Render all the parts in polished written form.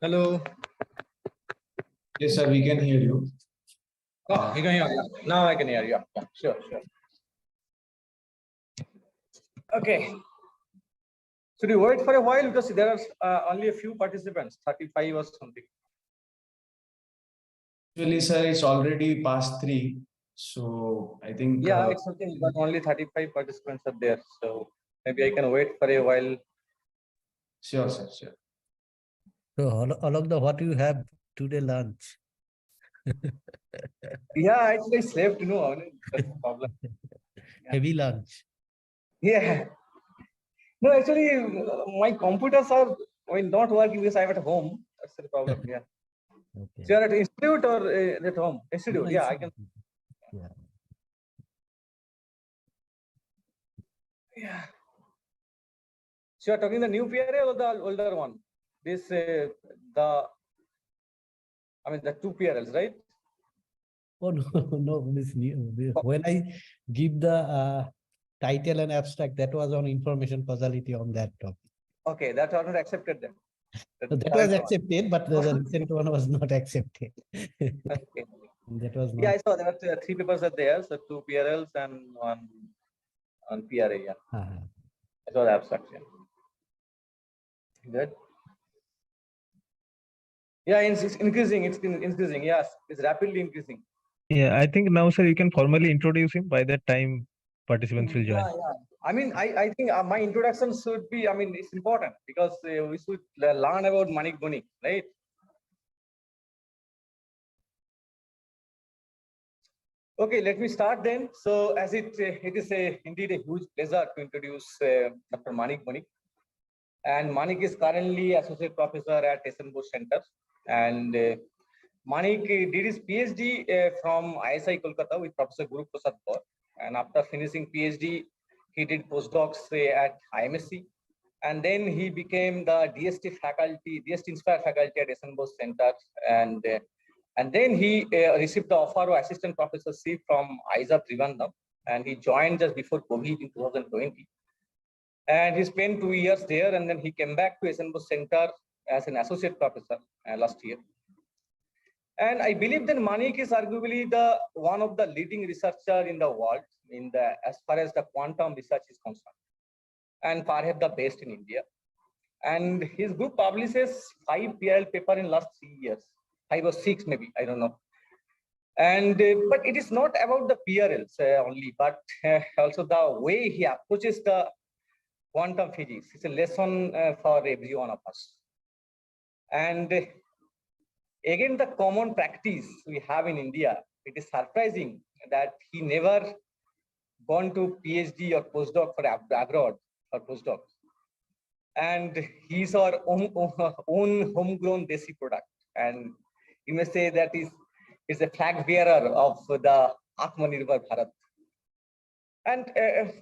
Hello. Yes, sir, we can hear you. Oh, you can hear me. Now I can hear you. Yeah, sure. Okay. Should we wait for a while because there are only a few participants, 35 or something. Actually, sir, it's already past 3. So I think. Yeah, it's okay. But only 35 participants are there. So maybe I can wait for a while. Sure, sir, sure. So, Alok, what you have today lunch? Yeah, actually I slept, that's the problem. Heavy lunch. Yeah. No, actually, my computers are not working because I'm at home. That's the problem. Yeah. Okay. So you're at institute or at home? Institute. No, Yeah, I can. Yeah. Yeah. So you're talking the new PRA or the older one? This the two PRLs, right? Oh no, no, this new. When I give the title and abstract, that was on information causality on that topic. Okay, that was not accepted then. So that was accepted, but the recent one was not accepted. Okay. That was not. Yeah, I saw there were 3 papers are there, so 2 PRLs and one PRA. Yeah, I saw the abstract. Yeah. Good. Yeah, it's increasing. It's increasing. Yes, it's rapidly increasing. Yeah, I think now, sir, you can formally introduce him. By that time, participants will join. Yeah. I mean, I think my introduction should be, it's important because we should learn about Manik Banik, right? Okay, let me start then. So as it is indeed a huge pleasure to introduce Dr. Manik Banik. And Manik is currently associate professor at Bose Center. And Manik did his PhD from ISI Kolkata with Professor Guru Prasad Kaur. And after finishing PhD, he did postdocs at IMSC. And then he became the DST inspired faculty at Bose Center. And then he received the offer of assistant professorship from ISA Trivandrum. And he joined just before COVID in 2020. And he spent 2 years there, and then he came back to Bose Center as an associate professor last year. And I believe that Manik is arguably one of the leading researchers in the world as far as the quantum research is concerned, and perhaps the best in India. And his group publishes 5 PRL papers in last 3 years, 5 or 6 maybe, I don't know. And but it is not about the PRLs only, but also the way he approaches the quantum physics. It's a lesson for every one of us. And again, the common practice we have in India, it is surprising that he never gone to PhD or postdoc for abroad for postdocs. And he's our own homegrown Desi product. And you may say that is a flag bearer of the Atmanirbhar Bharat. And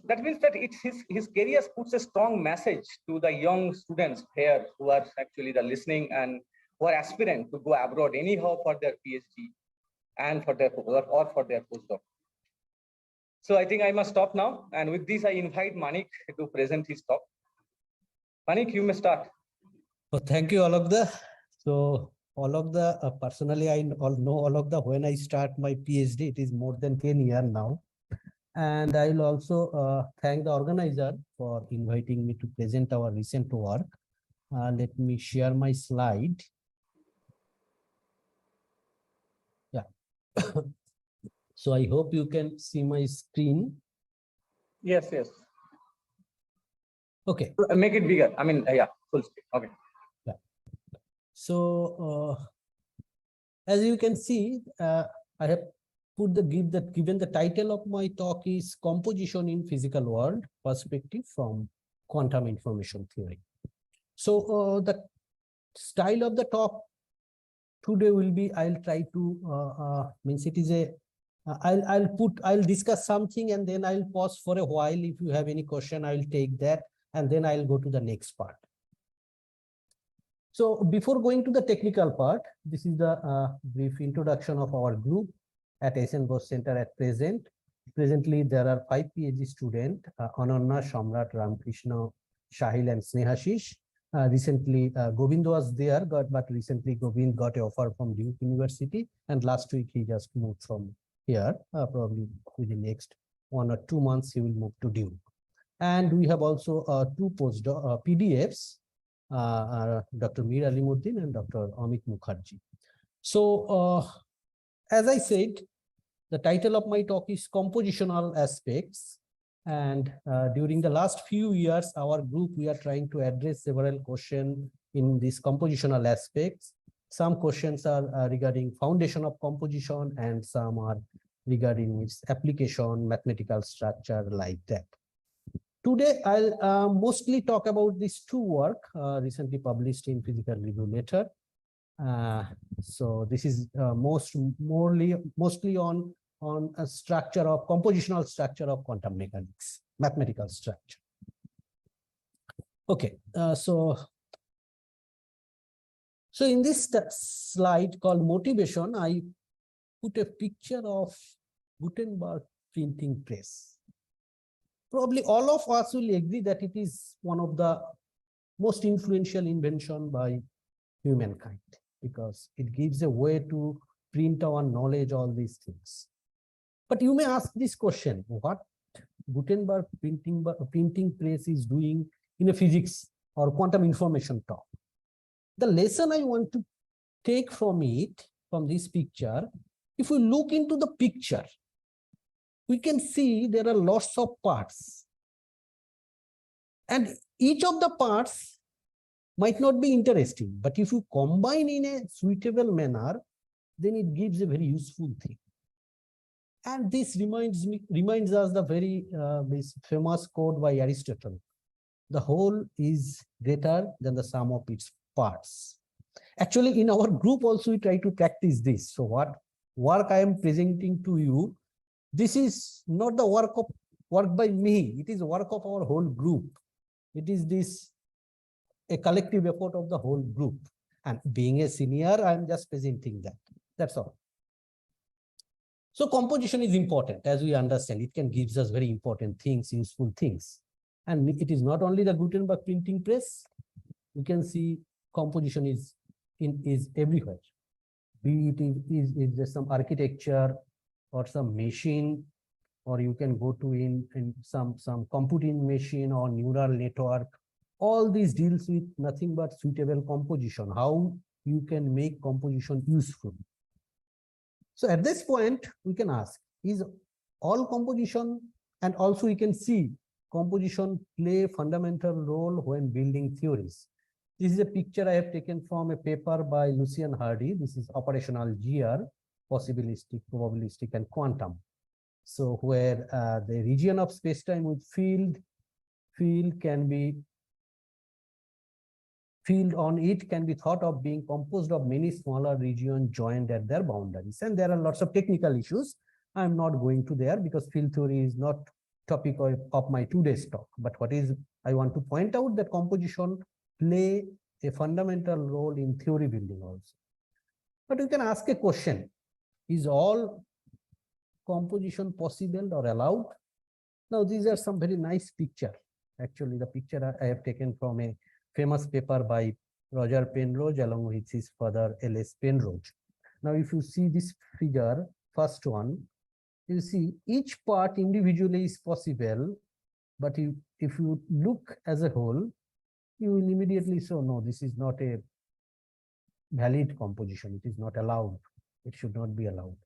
that means that his career puts a strong message to the young students here who are actually listening and who are aspirant to go abroad anyhow for their PhD and for their postdoc. So I think I must stop now. And with this, I invite Manik to present his talk. Manik, you may start. Well, thank you, Alok. So Alok, personally, I know Alok. When I start my PhD, it is more than 10 years now. And I will also thank the organizer for inviting me to present our recent work. Let me share my slide. Yeah. So I hope you can see my screen. Yes. Okay. Make it bigger. Yeah, full screen. Okay. Yeah. So as you can see, I have put given the title of my talk is Composition in Physical World Perspective from Quantum Information Theory. So the style of the talk today will be, I'll try to I'll discuss something and then I'll pause for a while. If you have any question, I'll take that and then I'll go to the next part. So before going to the technical part, this is the brief introduction of our group at Bose Center at present. Presently, there are 5 PhD students, Ananya, Samrat, Ramkrishna, Shahil, and Snehashish. recently Govind was there, but recently Govind got an offer from Duke University, and last week he just moved from here. Probably within the next 1 or 2 months he will move to Duke. And we have also 2 postdoc PDFs, Dr. Mir Alimuddin and Dr. Amit Mukherjee. So as I said, the title of my talk is Compositional Aspects. And during the last few years, our group, we are trying to address several questions in these compositional aspects. Some questions are regarding foundation of composition, and some are regarding its application, mathematical structure, like that. Today, I'll mostly talk about these 2 work recently published in Physical Review Letter. So this is mostly on a structure of compositional structure of quantum mechanics, mathematical structure. Okay, so in this slide called motivation, I put a picture of Gutenberg printing press. Probably all of us will agree that it is one of the most influential invention by humankind, because it gives a way to print our knowledge, all these things. But you may ask this question, what Gutenberg printing press is doing in a physics or quantum information talk? The lesson I want to take from it, from this picture, if we look into the picture, we can see there are lots of parts. And each of the parts might not be interesting, but if you combine in a suitable manner, then it gives a very useful thing. And this reminds us the very this famous quote by Aristotle: the whole is greater than the sum of its parts. Actually, in our group also we try to practice this. So what work I am presenting to you, this is not the work by me, it is work of our whole group. It is a collective effort of the whole group. And being a senior, I am just presenting that. That's all. So composition is important, as we understand. It can give us very important things, useful things. And it is not only the Gutenberg printing press. You can see composition is everywhere. Be it is there some architecture or some machine, or you can go to in some computing machine or neural network. All these deals with nothing but suitable composition, how you can make composition useful. So at this point, we can ask, is all composition, and also we can see composition play a fundamental role when building theories. This is a picture I have taken from a paper by Lucian Hardy. This is operational GR, possibilistic, probabilistic, and quantum. So where the region of spacetime with field on it can be thought of being composed of many smaller regions joined at their boundaries. And there are lots of technical issues. I'm not going to there because field theory is not topic of my today's talk. But I want to point out that composition play a fundamental role in theory building also. But you can ask a question, is all composition possible or allowed? Now, these are some very nice picture. Actually, the picture I have taken from a famous paper by Roger Penrose along with his father L.S. Penrose. Now, if you see this figure, first one, you see each part individually is possible, but if you look as a whole, you will immediately say, no, this is not a valid composition. It is not allowed. It should not be allowed.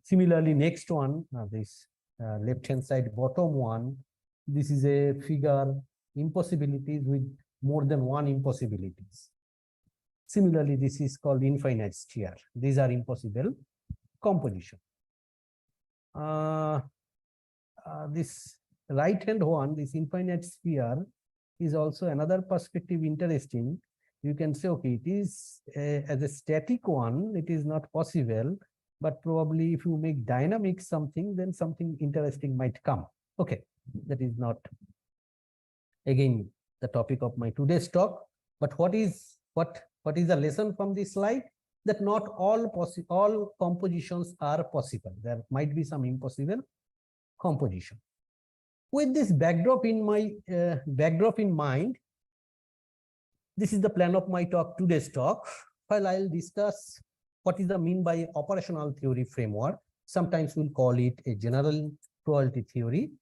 Similarly, next one, this left-hand side bottom one, this is a figure impossibilities with more than one impossibilities. Similarly, this is called infinite sphere. These are impossible composition. This right-hand one, this infinite sphere, is also another perspective interesting. You can say, okay, it is as a static one, it is not possible, but probably if you make dynamic something, then something interesting might come. Okay, that is not, again, the topic of my today's talk. But what is the lesson from this slide? That not all compositions are possible. There might be some impossible composition. With this backdrop in mind, This is the plan of my talk, today's talk. While I'll discuss what is the mean by operational theory framework. Sometimes we'll call it a general probability theory.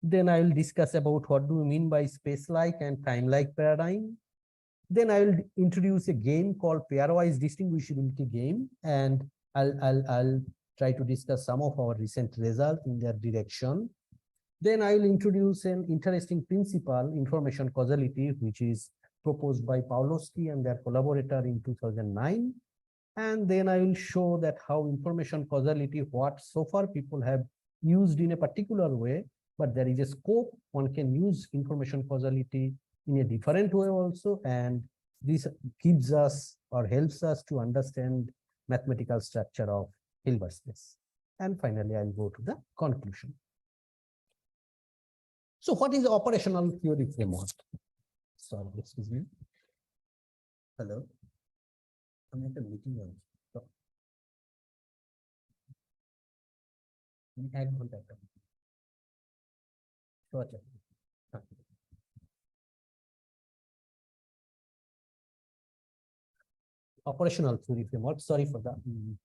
Then I will discuss about what do we mean by space-like and time-like paradigm. Then I will introduce a game called pairwise distinguishability game, and I'll try to discuss some of our recent results in that direction. Then I will introduce an interesting principle, information causality, which is proposed by Pawlowski and their collaborator in 2009. And then I will show that how information causality, what so far people have used in a particular way, but there is a scope, one can use information causality in a different way also, and this gives us or helps us to understand mathematical structure of Hilbert space. And finally, I'll go to the conclusion. So what is the operational theory framework? Sorry, excuse me. Hello. I'm at a meeting. Operational theory framework. Sorry for the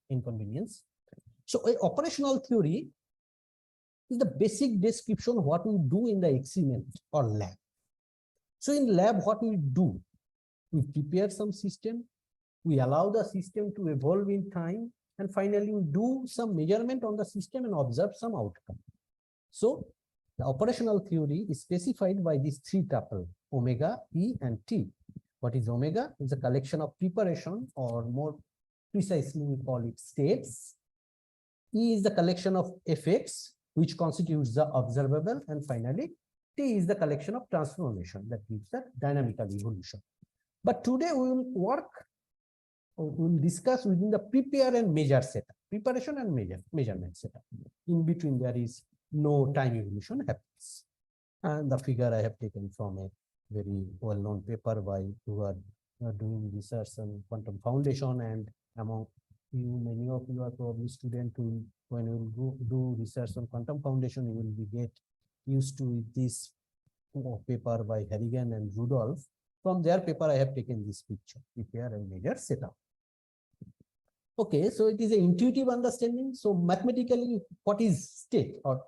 inconvenience. So, operational theory is the basic description of what we do in the experiment or lab. So, in lab, what we do? We prepare some system, we allow the system to evolve in time, and finally we do some measurement on the system and observe some outcome. So the operational theory is specified by these three tuples, omega, E, and T. What is omega? It's a collection of preparation, or more precisely we call it states. E is the collection of effects, which constitutes the observable, and finally T is the collection of transformation that gives the dynamical evolution. But today we will discuss within the prepare and measure setup, preparation and measurement setup. In between there is no time evolution happens. And the figure I have taken from a very well-known paper by who are doing research on quantum foundation, and among you, many of you are probably students who, when you will do research on quantum foundation, you will be get used to this paper by Harrigan and Rudolph. From their paper, I have taken this picture, prepare and measure setup. Okay, so it is an intuitive understanding. So mathematically, what is state? Or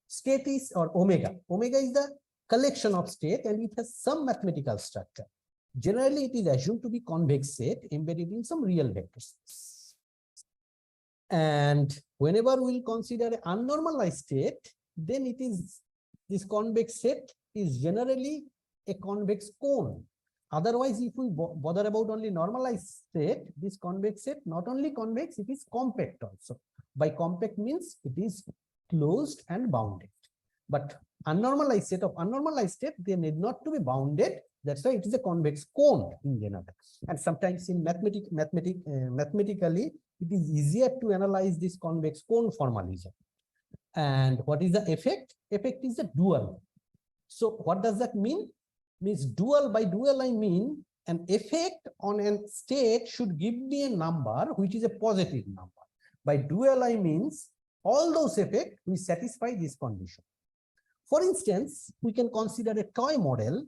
state is, or omega. Omega is the collection of state, and it has some mathematical structure. Generally, it is assumed to be convex set embedded in some real vector space. And whenever we consider an unnormalized state, then it is this convex set is generally a convex cone. Otherwise, if we bother about only normalized state, this convex set not only convex, it is compact also. By compact means it is closed and bounded. But unnormalized set of unnormalized state, they need not to be bounded. That's why it is a convex cone in general. And sometimes in mathematically, it is easier to analyze this convex cone formalism. And what is the effect? Effect is the dual. So what does that mean? Means dual. By dual I mean an effect on a state should give me a number which is a positive number. By dual I means all those effects will satisfy this condition. For instance, we can consider a toy model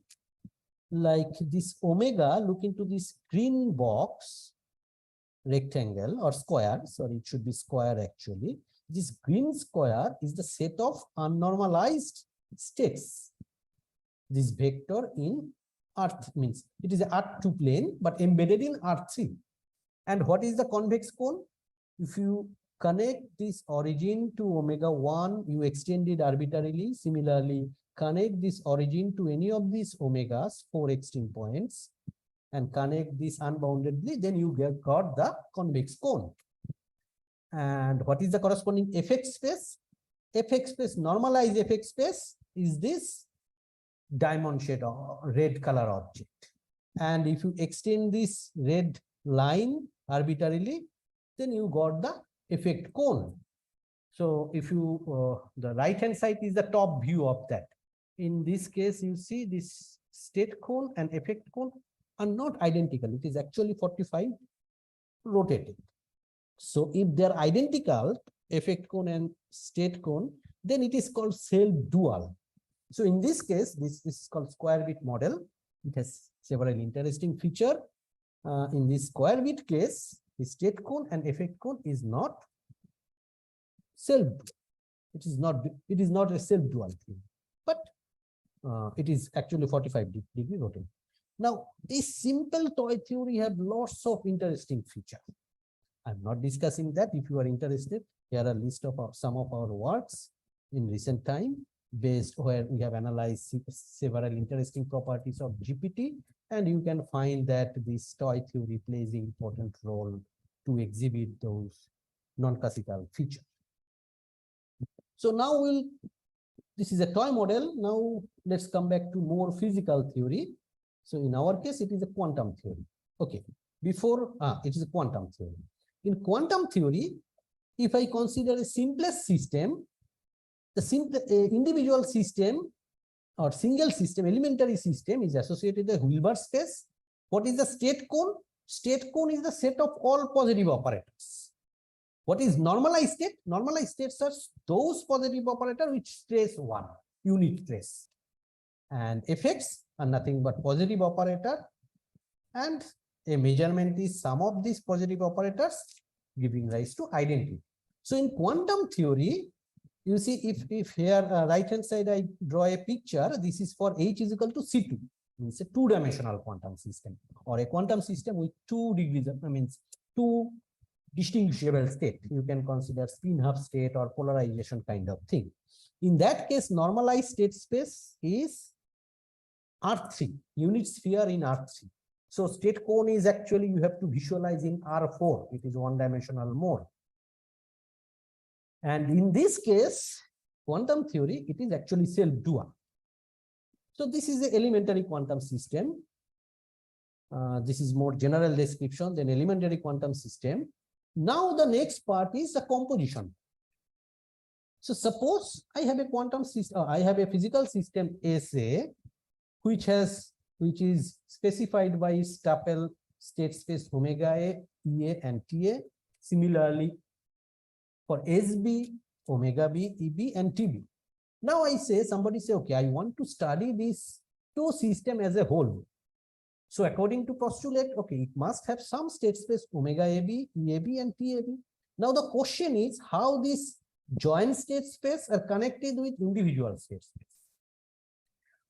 like this omega. Look into this green box, rectangle or square. Sorry, it should be square actually. This green square is the set of unnormalized states. This vector in Earth means it is an Earth2 plane, but embedded in Earth3. And what is the convex cone? If you connect this origin to omega 1, you extend it arbitrarily. Similarly, connect this origin to any of these omegas, 4 extreme points, and connect this unboundedly, then you got the convex cone. And what is the corresponding effect space? Effect space, normalized effect space is this diamond shade or red color object. And if you extend this red line arbitrarily, then you got the effect cone. So if you, the right hand side is the top view of that. In this case, you see this state cone and effect cone are not identical. It is actually 45 rotated. So if they're identical, effect cone and state cone, then it is called self-dual. So in this case, this is called square bit model. It has several interesting feature. In this square bit case, the state cone and effect cone is not self. It is not a self-dual thing, but it is actually 45-degree rotation. Now, this simple toy theory have lots of interesting features. I'm not discussing that. If you are interested, here are a list of some of our works in recent time, based where we have analyzed several interesting properties of GPT, and you can find that this toy theory plays an important role to exhibit those non-classical features. So now this is a toy model. Now let's come back to more physical theory. So in our case, it is a quantum theory. Okay, before it is a quantum theory. In quantum theory, if I consider a simplest system, the simple individual system or single system, elementary system is associated with the Hilbert space. What is the state cone? State cone is the set of all positive operators. What is normalized state? Normalized states are those positive operators which trace one unit trace. And effects are nothing but positive operator. And a measurement is sum of these positive operators giving rise to identity. So in quantum theory, you see, if here right hand side I draw a picture, this is for H is equal to C2, means a two-dimensional quantum system, or a quantum system with 2 degrees, two distinguishable state. You can consider spin-half state or polarization kind of thing. In that case, normalized state space is R3, unit sphere in R3. So state cone is actually, you have to visualize in R4. It is one-dimensional mode. And in this case, quantum theory, it is actually self-dual. So this is the elementary quantum system. This is more general description than elementary quantum system. Now the next part is the composition. So suppose I have a quantum system, I have a physical system SA, which is specified by its tuple state space omega A, EA, and TA. Similarly, for SB, omega B, EB, and TB. Now somebody say, okay, I want to study these two systems as a whole. So according to postulate, okay, it must have some state space omega AB, EAB, and TAB. Now the question is how these joint state space are connected with individual state space.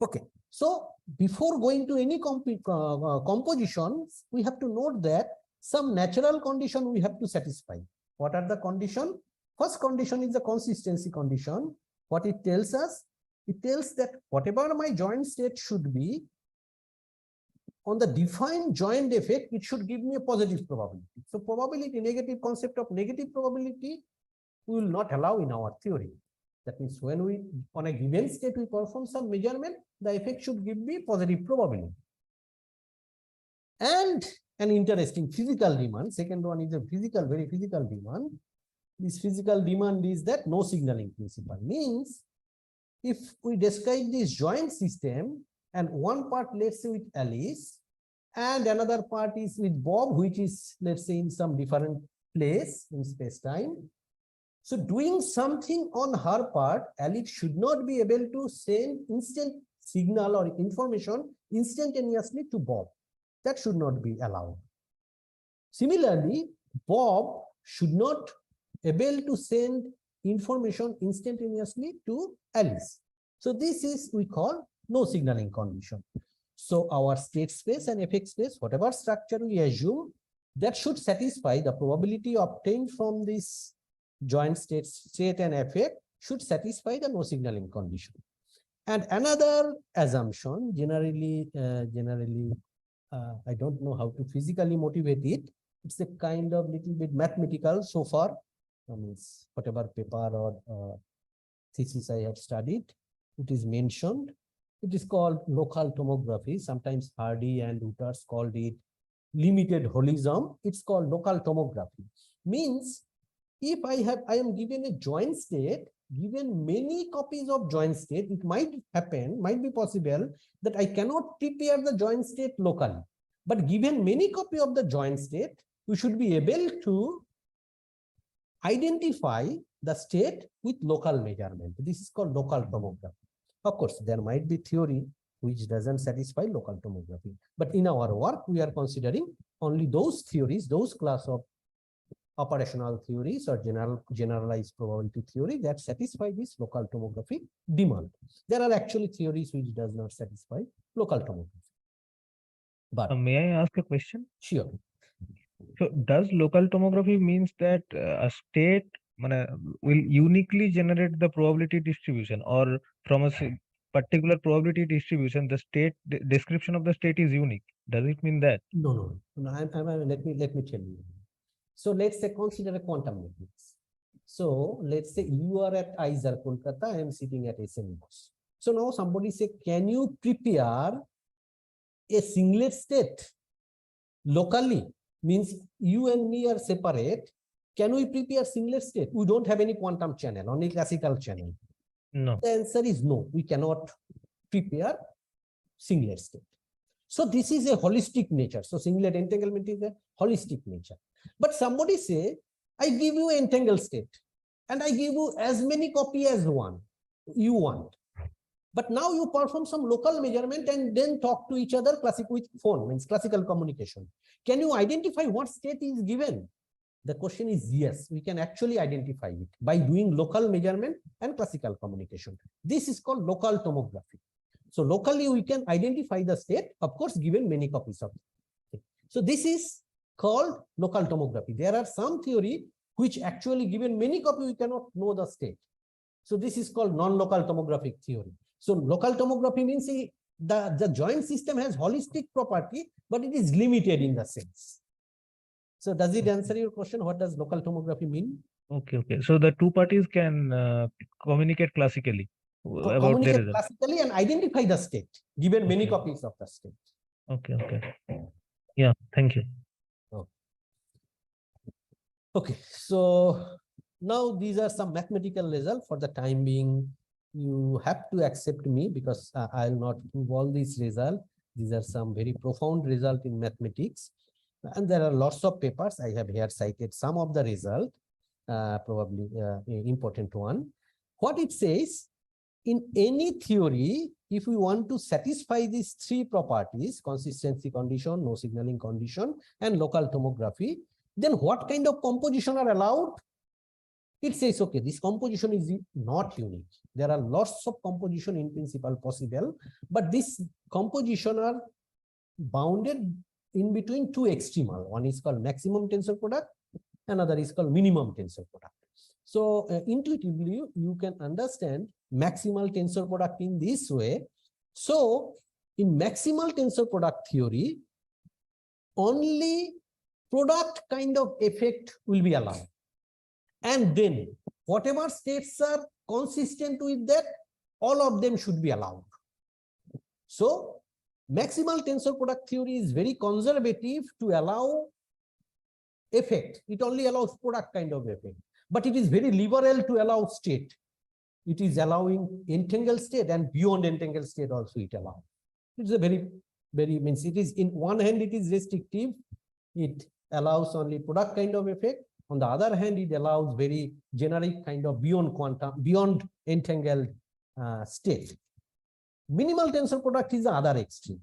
Okay, so before going to any compositions, we have to note that some natural condition we have to satisfy. What are the conditions? First condition is the consistency condition. What it tells us? It tells that whatever my joint state should be, on the defined joint effect, it should give me a positive probability. So probability, negative concept of negative probability, we will not allow in our theory. That means when we, on a given state, we perform some measurement, the effect should give me positive probability. And an interesting physical demand, second one is a very physical demand. This physical demand is that no signaling principle. Means if we describe this joint system and one part, let's say with Alice, and another part is with Bob, which is, let's say, in some different place in space-time. So doing something on her part, Alice should not be able to send instant signal or information instantaneously to Bob. That should not be allowed. Similarly, Bob should not able to send information instantaneously to Alice. So this is we call no signaling condition. So our state space and effect space, whatever structure we assume, that should satisfy the probability obtained from this joint state and effect should satisfy the no signaling condition. And another assumption, generally, I don't know how to physically motivate it. It's a kind of little bit mathematical so far. Means whatever paper or thesis I have studied, it is mentioned. It is called local tomography. Sometimes Hardy and Wouters called it limited holism. It's called local tomography. Means if I am given a joint state, given many copies of joint state, it might be possible that I cannot prepare the joint state locally. But given many copies of the joint state, we should be able to identify the state with local measurement. This is called local tomography. Of course, there might be theory which doesn't satisfy local tomography. But in our work, we are considering only those theories, those class of operational theories or generalized probability theory that satisfy this local tomography demand. There are actually theories which does not satisfy local tomography. But May I ask a question? sure. So does local tomography means that a state will uniquely generate the probability distribution, or from a particular probability distribution, the state description of the state is unique? Does it mean that? No. Let me tell you. So let's say consider a quantum mechanics. So let's say you are at ISAR Kolkata, I am sitting at SN Bose. So now somebody say, can you prepare a singlet state locally? Means you and me are separate. Can we prepare singlet state? We don't have any quantum channel, only classical channel. No. The answer is no, we cannot prepare singlet state. So this is a holistic nature. So singlet entanglement is a holistic nature. But somebody say, I give you an entangled state and I give you as many copy as you want. But now you perform some local measurement and then talk to each other with phone, means classical communication. Can you identify what state is given? The question is yes, we can actually identify it by doing local measurement and classical communication. This is called local tomography. So locally we can identify the state, of course, given many copies of it. So this is called local tomography. There are some theory which actually given many copies, we cannot know the state. So this is called non-local tomographic theory. So local tomography means the joint system has holistic property, but it is limited in the sense. So does it answer your question? What does local tomography mean? Okay. So the two parties can communicate classically about their communicate result. classically and identify the state, given many copies of the state. Okay. Yeah, thank you. Okay, so now these are some mathematical results. For the time being, you have to accept me because I'll not prove all these results. These are some very profound results in mathematics. And there are lots of papers. I have here cited some of the results, probably important one. What it says, in any theory, if we want to satisfy these three properties, consistency condition, no signaling condition, and local tomography, then what kind of composition are allowed? It says, okay, this composition is not unique. There are lots of composition in principle possible, but this composition are bounded in between two extremal. One is called maximum tensor product, another is called minimum tensor product. So intuitively, you can understand maximal tensor product in this way. So in maximal tensor product theory, only product kind of effect will be allowed. And then whatever states are consistent with that, all of them should be allowed. So maximal tensor product theory is very conservative to allow effect. It only allows product kind of effect, but it is very liberal to allow state. It is allowing entangled state and beyond entangled state also it allows. It's a very means it is in one hand it is restrictive. It allows only product kind of effect. On the other hand, it allows very generic kind of beyond entangled state. Minimal tensor product is the other extreme.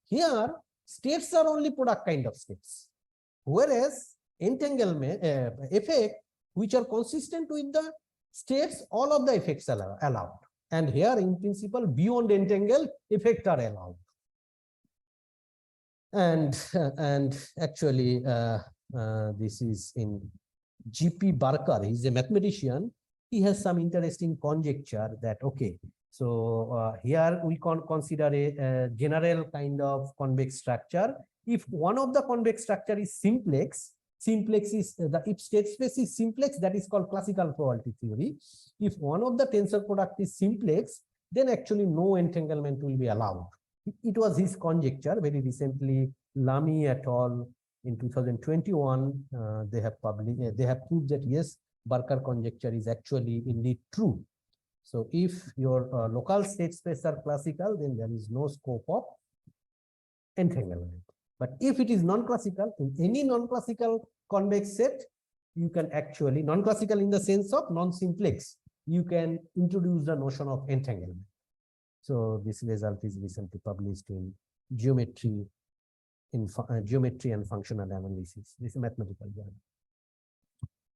Here, states are only product kind of states, whereas entanglement effect, which are consistent with the states, all of the effects are allowed. And here, in principle, beyond entangled effects are allowed. And actually, this is in G.P. Barker. He's a mathematician. He has some interesting conjecture that, okay, so here we can consider a general kind of convex structure. If one of the convex structure is simplex is if state space is simplex, that is called classical probability theory. If one of the tensor product is simplex, then actually no entanglement will be allowed. It was his conjecture. Very recently, Lamy et al. In 2021, they have proved that yes, Barker conjecture is actually indeed true. So if your local state space are classical, then there is no scope of entanglement. But if it is non-classical, in any non-classical convex set, you can actually, non-classical in the sense of non-simplex, you can introduce the notion of entanglement. So this result is recently published in Geometry Geometry and Functional Analysis. This is a mathematical journal.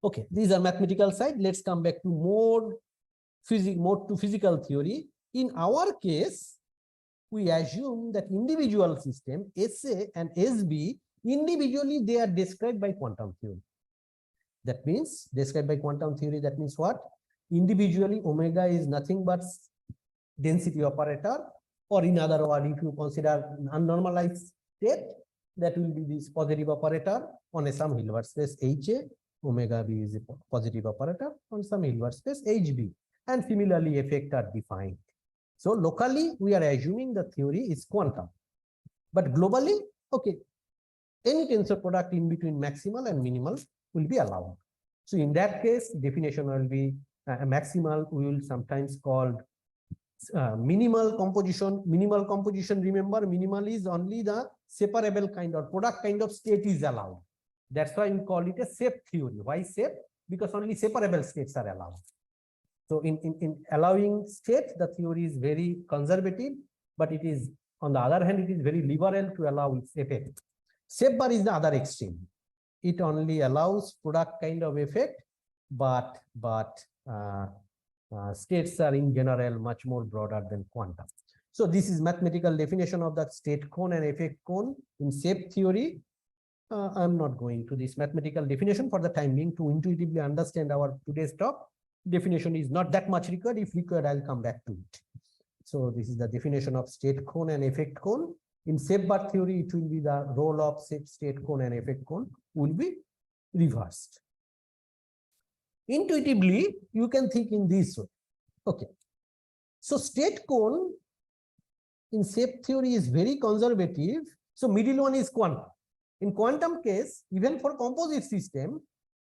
Okay, these are mathematical side. Let's come back to more to physical theory. In our case, we assume that individual system SA and SB individually they are described by quantum theory. That means described by quantum theory. That means what? Individually, omega is nothing but density operator, or in other words, if you consider unnormalized state, that will be this positive operator on a some Hilbert space HA. Omega B is a positive operator on some Hilbert space HB. And similarly, effects are defined. So locally, we are assuming the theory is quantum. But globally, okay, any tensor product in between maximal and minimal will be allowed. So in that case, definition will be maximal, we will sometimes call minimal composition. Minimal composition, remember, minimal is only the separable kind or product kind of state is allowed. That's why we call it a safe theory. Why safe? Because only separable states are allowed. So in allowing state, the theory is very conservative, but it is, on the other hand, it is very liberal to allow its effect. Safe bar is the other extreme. It only allows product kind of effect, but states are in general much more broader than quantum. So this is mathematical definition of that state cone and effect cone in safe theory. I'm not going to this mathematical definition for the time being to intuitively understand our today's talk. Definition is not that much required. If required, I'll come back to it. So this is the definition of state cone and effect cone. In safe bar theory, it will be the role of state cone and effect cone will be reversed. Intuitively, you can think in this way. Okay. So state cone in safe theory is very conservative. So middle one is quantum. In quantum case, even for composite system,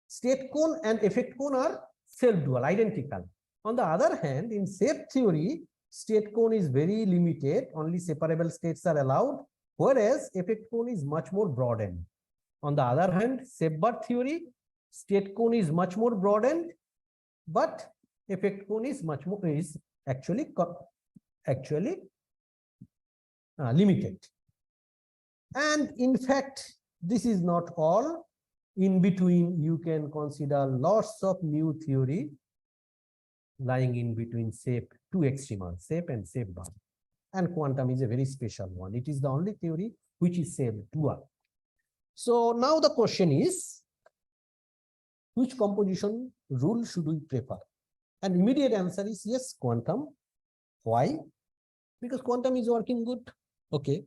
state cone and effect cone are self-dual, identical. On the other hand, in safe theory, state cone is very limited, only separable states are allowed, whereas effect cone is much more broadened. On the other hand, safe bar theory, state cone is much more broadened, but effect cone is much more actually limited. And in fact, this is not all. In between, you can consider lots of new theory lying in between safe, two extremals, safe and safe bar. And quantum is a very special one. It is the only theory which is safe dual. So now the question is, which composition rule should we prefer? And immediate answer is yes, quantum. Why? Because quantum is working good. Okay.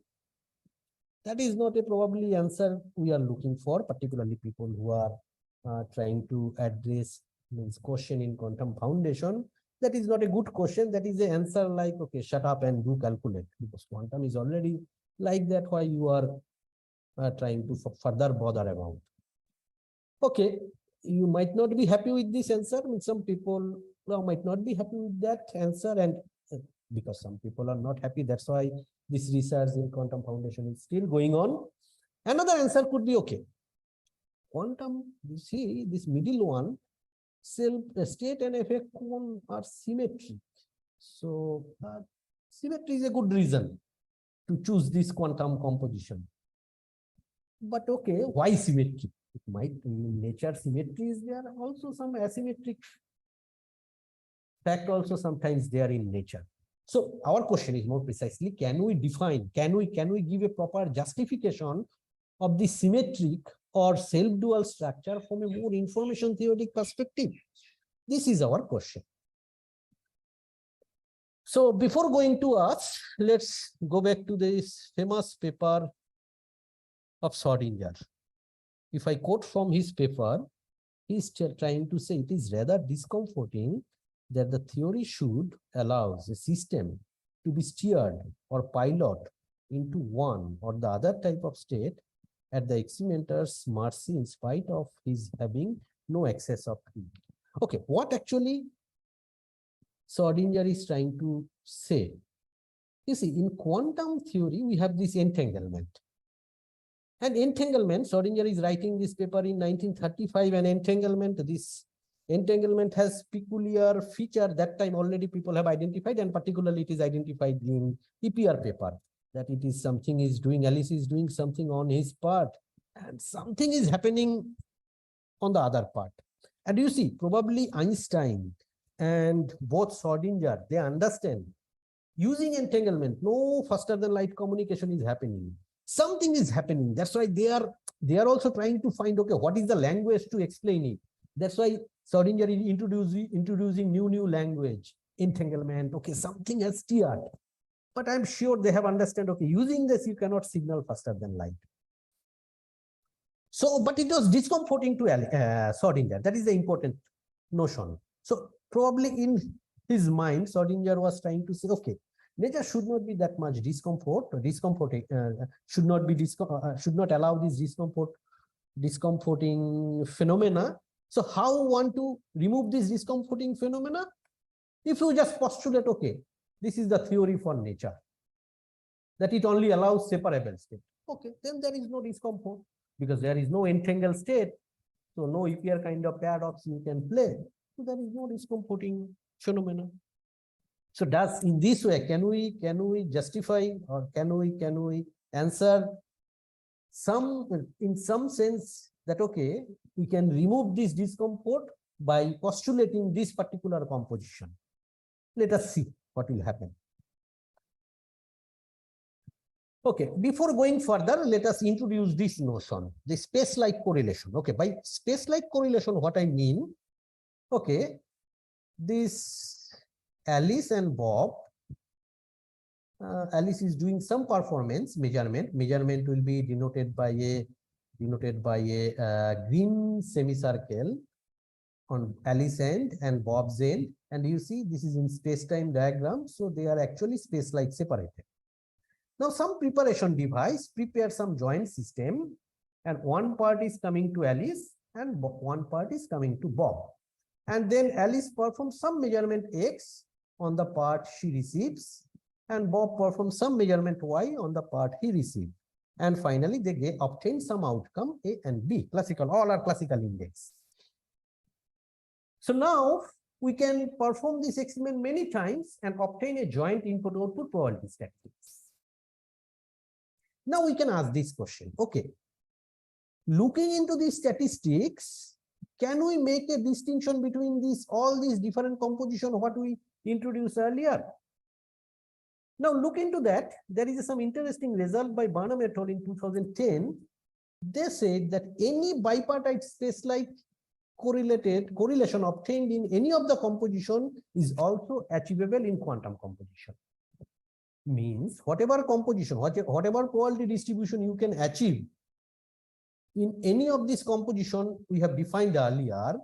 That is not a probably answer we are looking for, particularly people who are trying to address this question in quantum foundation. That is not a good question. That is the answer like, okay, shut up and do calculate, because quantum is already like that. Why you are trying to further bother about? Okay, you might not be happy with this answer. I mean, some people might not be happy with that answer, and because some people are not happy, that's why this research in quantum foundation is still going on. Another answer could be, okay, quantum, you see this middle one, state and effect cone are symmetric. So symmetry is a good reason to choose this quantum composition. But okay, why symmetry? It might in nature symmetry is there, also some asymmetric fact also sometimes there in nature. So our question is more precisely, can we define, can we give a proper justification of the symmetric or self-dual structure from a more information theoretic perspective? This is our question. So before going to us, let's go back to this famous paper of Schrödinger. If I quote from his paper, he's trying to say it is rather discomforting that the theory should allow a system to be steered or pilot into one or the other type of state at the experimenter's mercy in spite of his having no access of it. Okay, what actually Schrödinger is trying to say? You see, in quantum theory, we have this entanglement. And entanglement, Schrödinger is writing this paper in 1935, and entanglement, this entanglement has peculiar feature that time already people have identified, and particularly it is identified in EPR paper, that it is something is doing, Alice is doing something on his part, and something is happening on the other part. And you see, probably Einstein and both Schrodinger, they understand using entanglement, no faster than light communication is happening. Something is happening. That's why they are also trying to find, okay, what is the language to explain it? That's why Schrodinger is introducing new language, entanglement. Okay, something has steered. But I'm sure they have understood, okay, using this, you cannot signal faster than light. So, but it was discomforting to Schrodinger. That is the important notion. So probably in his mind, Schrodinger was trying to say, okay, nature should not be that much discomforting, should not allow this discomforting phenomena. So how want to remove this discomforting phenomena? If you just postulate, okay, this is the theory for nature, that it only allows separable state. Okay, then there is no discomfort because there is no entangled state. So no EPR kind of paradox you can play. So there is no discomforting phenomena. So does in this way, can we justify, or can we answer in some sense that, okay, we can remove this discomfort by postulating this particular composition? Let us see what will happen. Okay, before going further, let us introduce this notion, the space-like correlation. Okay, by space-like correlation, what I mean, okay, this Alice and Bob, Alice is doing some performance measurement. Measurement will be denoted by a green semicircle on Alice end and Bob's end. And you see, this is in space-time diagram. So they are actually space-like separated. Now, some preparation device prepare some joint system, and one part is coming to Alice and one part is coming to Bob. And then Alice performs some measurement X on the part she receives, and Bob performs some measurement Y on the part he received. And finally, they obtain some outcome A and B, classical, all are classical index. So now we can perform this experiment many times and obtain a joint input-output probability statistics. Now we can ask this question, okay, looking into these statistics, can we make a distinction between all these different composition, what we introduced earlier? Now look into that. There is some interesting result by Barnum et al. In 2010. They said that any bipartite space-like correlation obtained in any of the composition is also achievable in quantum composition. Means whatever composition, whatever probability distribution you can achieve in any of this composition we have defined earlier,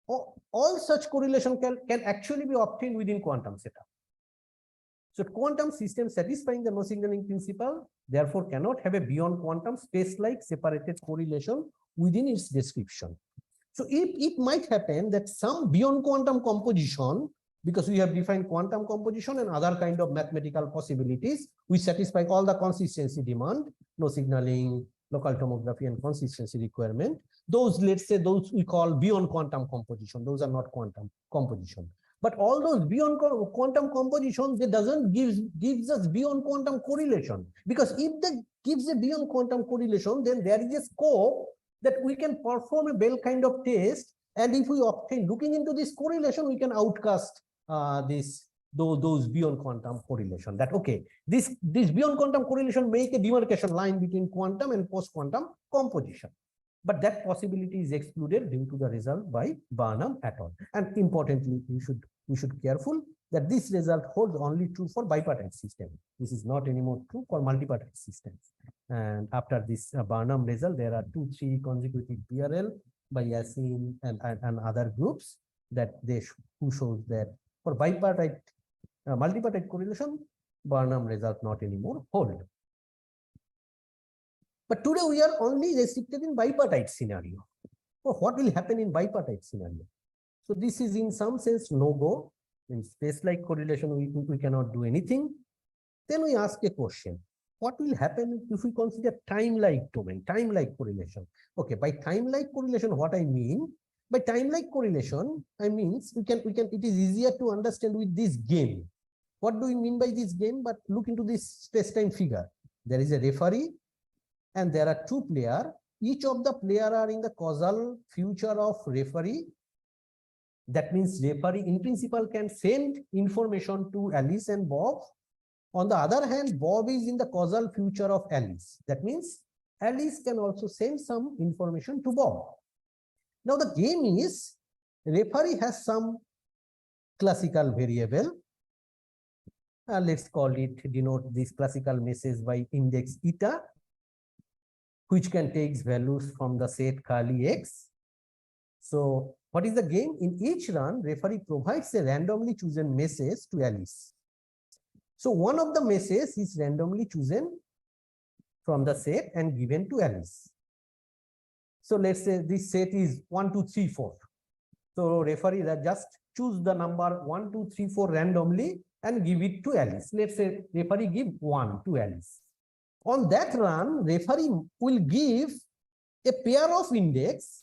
all such correlation can actually be obtained within quantum setup. So quantum system satisfying the no signaling principle therefore cannot have a beyond quantum space-like separated correlation within its description. So it might happen that some beyond quantum composition, because we have defined quantum composition and other kind of mathematical possibilities, we satisfy all the consistency demand, no signaling, local tomography, and consistency requirement. Those, let's say, those we call beyond quantum composition. Those are not quantum composition. But all those beyond quantum compositions, they doesn't gives us beyond quantum correlation. Because if they gives a beyond quantum correlation, then there is a scope that we can perform a Bell kind of test. And if we obtain, looking into this correlation, we can outcast those beyond quantum correlation. That okay, this beyond quantum correlation make a demarcation line between quantum and post-quantum composition. But that possibility is excluded due to the result by Barnum et al. And importantly, we should be careful that this result holds only true for bipartite system. This is not anymore true for multipartite systems. And after this Barnum result, there are 2-3 consecutive PRL by Yassin and other groups that who shows that for bipartite multipartite correlation, Barnum result not anymore hold. But today we are only restricted in bipartite scenario. So what will happen in bipartite scenario? So this is in some sense no-go. In space-like correlation, we cannot do anything. Then we ask a question. What will happen if we consider time-like domain, time-like correlation? Okay, by time-like correlation, what I mean, By time-like correlation, I means it is easier to understand with this game. What do we mean by this game? But look into this space-time figure. There is a referee and there are two players. Each of the players are in the causal future of referee. That means referee in principle can send information to Alice and Bob. On the other hand, Bob is in the causal future of Alice. That means Alice can also send some information to Bob. Now the game is referee has some classical variable. Let's call it, denote this classical message by index eta, which can take values from the set curly x. So what is the game? In each run, referee provides a randomly chosen message to Alice. So one of the messages is randomly chosen from the set and given to Alice. So let's say this set is 1, 2, 3, 4. So referee that just choose the number 1, 2, 3, 4 randomly and give it to Alice. Let's say referee give 1 to Alice. On that run, referee will give a pair of index.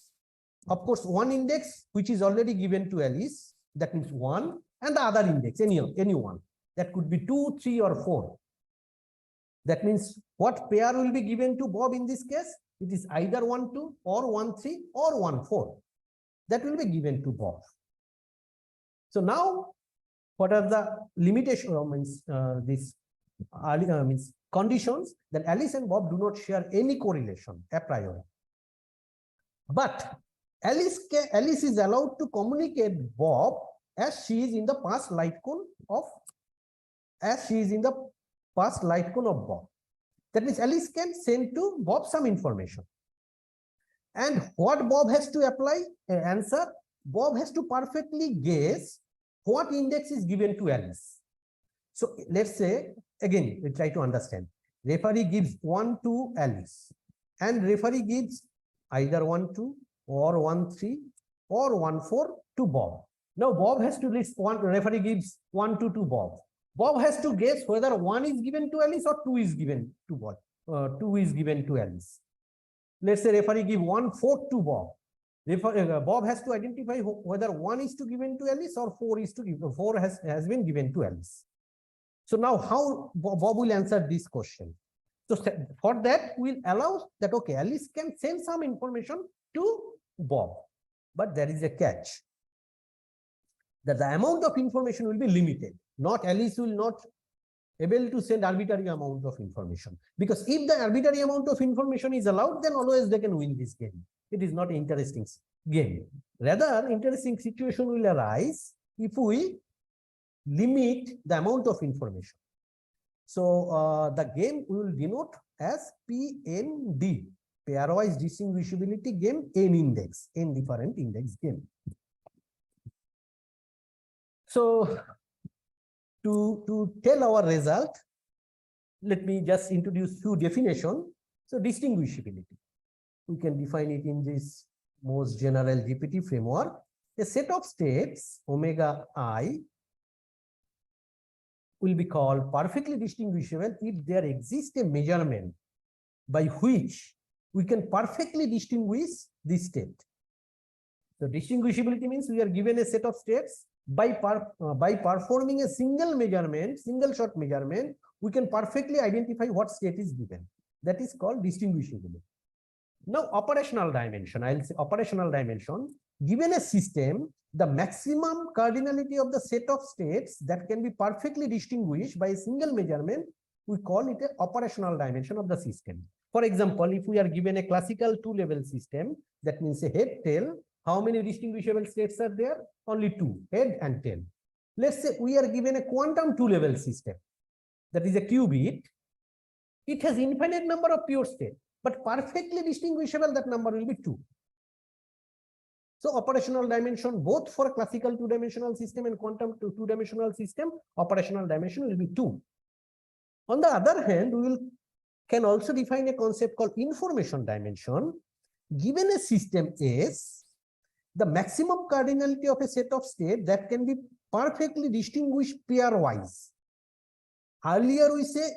Of course, one index which is already given to Alice, that means 1, and the other index, any one. That could be 2, 3, or 4. That means what pair will be given to Bob in this case? It is either 1, 2, or 1, 3, or 1, 4. That will be given to Bob. So now, what are the limitations? Means conditions that Alice and Bob do not share any correlation a priori. But Alice is allowed to communicate Bob as she is in the past light cone of Bob. That means Alice can send to Bob some information. And what Bob has to apply? Answer. Bob has to perfectly guess what index is given to Alice. So let's say, again, we try to understand. Referee gives 1 to Alice and referee gives either 1, 2 or 1, 3 or 1, 4 to Bob. Now Bob has to list one, referee gives 1, 2 to Bob. Bob has to guess whether 1 is given to Alice or 2 is given to Bob. 2 is given to Alice. Let's say referee give 1, 4 to Bob. Bob has to identify whether 1 is to given to Alice or 4 is to give. 4 has been given to Alice. So now how Bob will answer this question? So for that, we'll allow that, okay, Alice can send some information to Bob, but there is a catch. That the amount of information will be limited. Not Alice will not able to send arbitrary amount of information. Because if the arbitrary amount of information is allowed, then always they can win this game. It is not an interesting game. Rather, interesting situation will arise if we limit the amount of information. So the game we will denote as PND, pairwise distinguishability game, n different index game. So to tell our result, let me just introduce few definitions. So distinguishability, we can define it in this most general GPT framework. A set of states omega I will be called perfectly distinguishable if there exists a measurement by which we can perfectly distinguish this state. So distinguishability means we are given a set of states by performing a single measurement, single shot measurement, we can perfectly identify what state is given. That is called distinguishability. Now operational dimension, I'll say operational dimension. Given a system, the maximum cardinality of the set of states that can be perfectly distinguished by a single measurement, we call it an operational dimension of the system. For example, if we are given a classical two-level system, that means a head, tail, how many distinguishable states are there? Only 2, head and tail. Let's say we are given a quantum two-level system, that is a qubit. It has infinite number of pure states, but perfectly distinguishable, that number will be 2. So operational dimension, both for classical two-dimensional system and quantum two-dimensional system, operational dimension will be 2. On the other hand, we can also define a concept called information dimension. Given a system S, the maximum cardinality of a set of states that can be perfectly distinguished pairwise. Earlier we say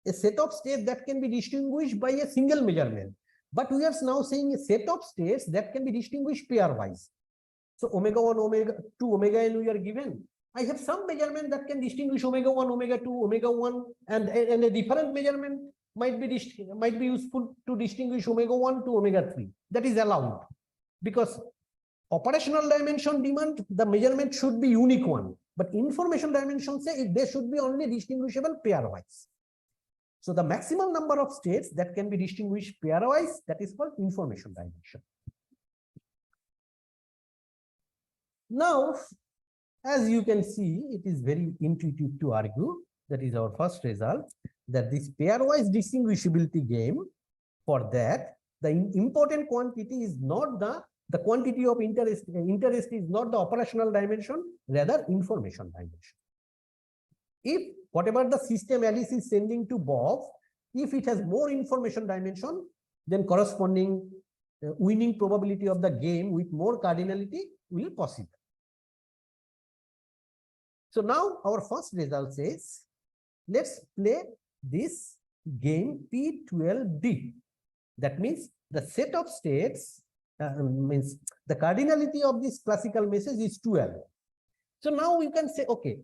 a set of states that can be distinguished by a single measurement. But we are now saying a set of states that can be distinguished pairwise. So omega 1, omega 2, omega n we are given. I have some measurement that can distinguish omega 1, omega 2, omega 1, and a different measurement might be useful to distinguish omega 1 to omega 3. That is allowed because operational dimension demand the measurement should be unique one, but information dimension say they should be only distinguishable pairwise. So the maximum number of states that can be distinguished pairwise, that is called information dimension. Now, as you can see, it is very intuitive to argue, that is our first result, that this pairwise distinguishability game, for that, the important quantity is not the quantity of interest is not the operational dimension, rather information dimension. If whatever the system Alice is sending to Bob, if it has more information dimension, then corresponding winning probability of the game with more cardinality will be possible. So now our first result says, let's play this game P12D. That means the set of states means the cardinality of this classical message is 12. So now you can say, okay,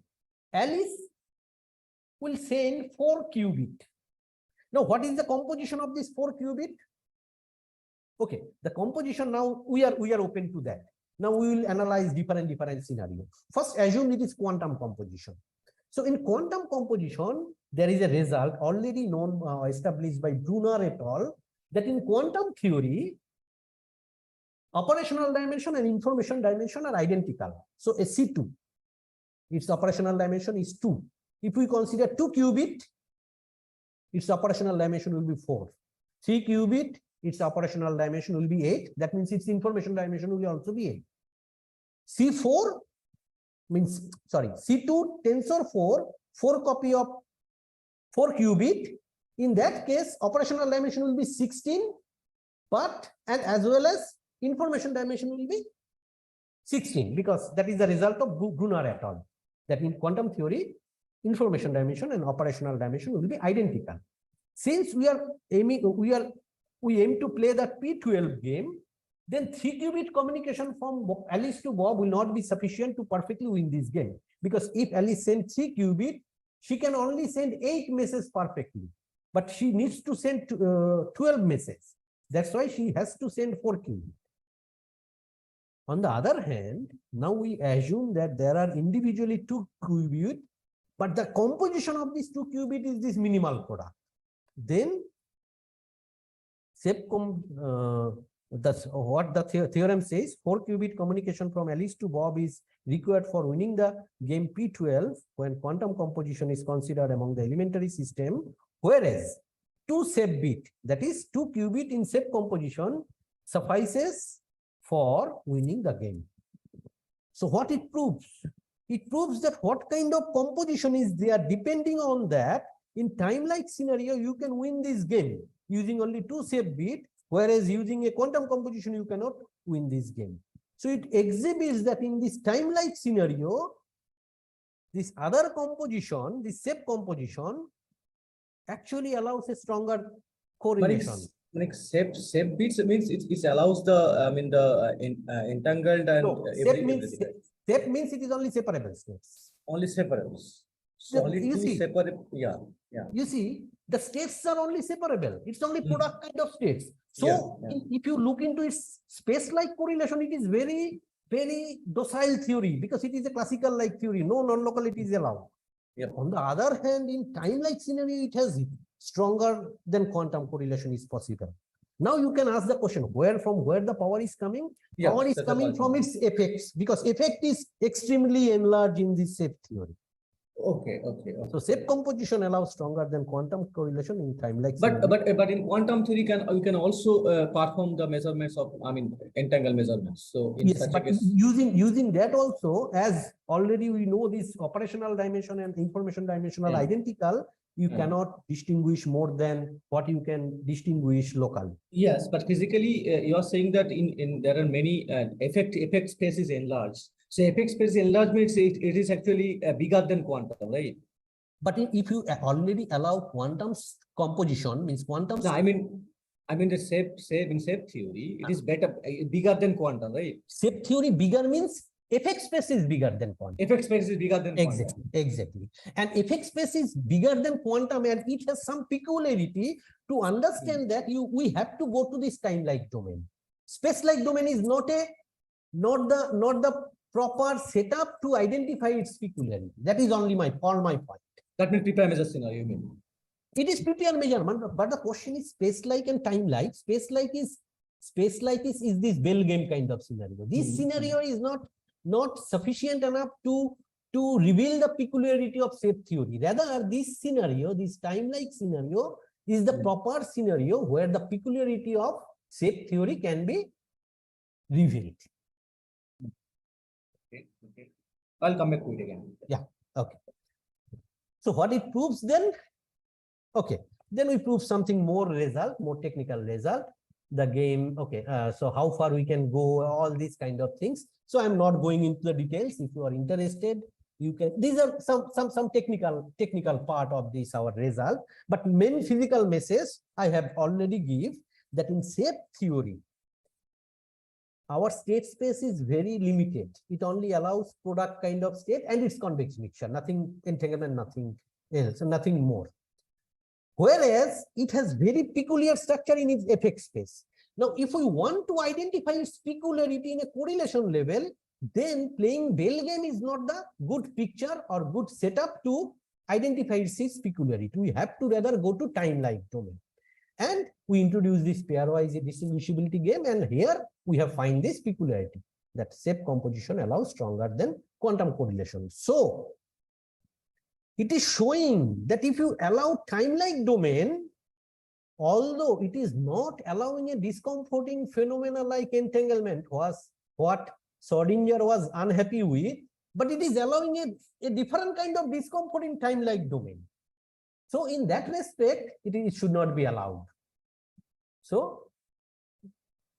Alice will send 4 qubit. Now, what is the composition of this 4 qubit? Okay, the composition now we are open to that. Now we will analyze different scenarios. First, assume it is quantum composition. So in quantum composition, there is a result already known, established by Brunner et al., that in quantum theory, operational dimension and information dimension are identical. So a C2, its operational dimension is 2. If we consider 2 qubit, its operational dimension will be 4. 3 qubit, its operational dimension will be 8. That means its information dimension will also be 8. C4 means, sorry, C2 tensor 4 copy of 4 qubit. In that case, operational dimension will be 16, but and as well as information dimension will be 16, because that is the result of Brunner et al. That in quantum theory, information dimension and operational dimension will be identical. Since we aim to play the P12 game, then 3 qubit communication from Alice to Bob will not be sufficient to perfectly win this game, because if Alice sends 3 qubit, she can only send 8 messages perfectly, but she needs to send 12 messages. That's why she has to send 4 qubit. On the other hand, now we assume that there are individually 2 qubit, but the composition of these 2 qubit is this minimal product. Then that's what the theorem says. 4 qubit communication from Alice to Bob is required for winning the game P12 when quantum composition is considered among the elementary system, whereas 2 shape bit, that is 2 qubit in shape composition, suffices for winning the game. So what it proves? It proves that what kind of composition is there, depending on that, in time-like scenario, you can win this game using only 2 shape bit, whereas using a quantum composition, you cannot win this game. So it exhibits that in this time-like scenario, this other composition, this shape composition, actually allows a stronger correlation. Like shape bits means it allows the entangled and no, shape means it is only separable states. Only separables. So only you two see, separate. Yeah. You see, the states are only separable. It's only product kind of states. So if you look into its space-like correlation, it is very, very docile theory, because it is a classical like theory. No non-locality is allowed. On the other hand, in time-like scenario, it has stronger than quantum correlation is possible. Now you can ask the question, from where the power is coming? Power is coming from its effects, because effect is extremely enlarged in this shape theory. Okay. So shape composition allows stronger than quantum correlation in time-like scenario. But in quantum theory, you can also perform the measurements of entangled measurements. So in yes, but using that also, as already we know this operational dimension and information dimension are identical, you cannot distinguish more than what you can distinguish locally. Yes, but physically, you are saying that in there are many effect space is enlarged. So effect space enlargement, it is actually bigger than quantum, right? But if you already allow quantum composition, means quantum. No, I I mean, the shape theory, it is better, bigger than quantum, right? Shape theory bigger means FX space is bigger than quantum. FX space is bigger than quantum. Exactly. And FX space is bigger than quantum, and it has some peculiarity. To understand that, we have to go to this time-like domain. Space-like domain is not the proper setup to identify its peculiarity. That is only my point. That means prepared measure scenario, you mean? It is prepared measurement, but the question is space-like and time-like. Space-like is this bell game kind of scenario. This scenario is not sufficient enough to reveal the peculiarity of shape theory. Rather, this scenario, this time-like scenario, is the proper scenario where the peculiarity of shape theory can be revealed. Okay. I'll come back to it again. Yeah. Okay. So what it proves then? Okay. Then we prove something more technical result. The game. Okay. So how far we can go? All these kind of things. So I'm not going into the details. If you are interested, you can. These are some technical part of this our result. But main physical message I have already give that in shape theory, our state space is very limited. It only allows product kind of state and its convex mixture, nothing entanglement, nothing else, nothing more. Whereas it has very peculiar structure in its FX space. Now, if we want to identify its peculiarity in a correlation level, then playing bell game is not the good picture or good setup to identify its peculiarity. We have to rather go to time-like domain. And we introduce this pairwise distinguishability game, and here we have find this peculiarity that shape composition allows stronger than quantum correlation. So it is showing that if you allow time-like domain, although it is not allowing a discomforting phenomena like entanglement, was what Schrodinger was unhappy with, but it is allowing a different kind of discomfort in time-like domain. So in that respect, it should not be allowed. So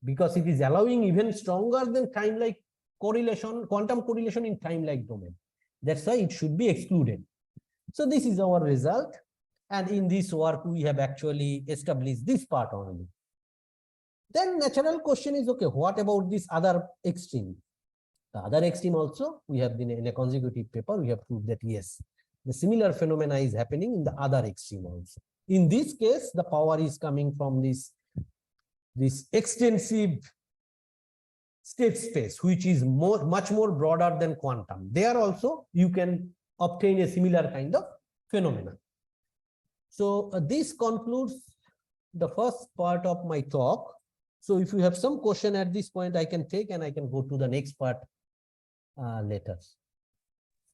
because it is allowing even stronger than time-like correlation, quantum correlation in time-like domain. That's why it should be excluded. So this is our result. And in this work, we have actually established this part only. Then natural question is, okay, what about this other extreme? The other extreme also, we have been in a consecutive paper, we have proved that yes, the similar phenomena is happening in the other extreme also. In this case, the power is coming from this extensive state space, which is much more broader than quantum. There also, you can obtain a similar kind of phenomena. So this concludes the first part of my talk. So if you have some question at this point, I can take and I can go to the next part later.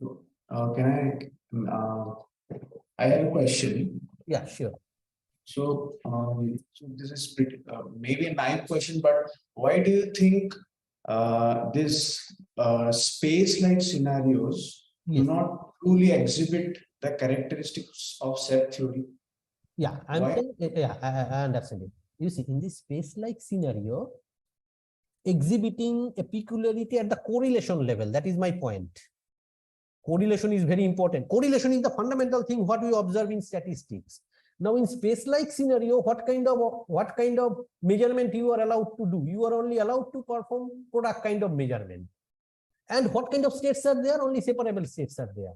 So, I have a question. Yeah, sure. So, so this is pretty, maybe a naive question, but why do you think this space-like scenarios do not truly exhibit the characteristics of set theory? Yeah, I understand it. You see, in this space-like scenario, exhibiting a peculiarity at the correlation level, that is my point. Correlation is very important. Correlation is the fundamental thing what we observe in statistics. Now, in space-like scenario, what kind of measurement you are allowed to do? You are only allowed to perform product kind of measurement. And what kind of states are there? Only separable states are there.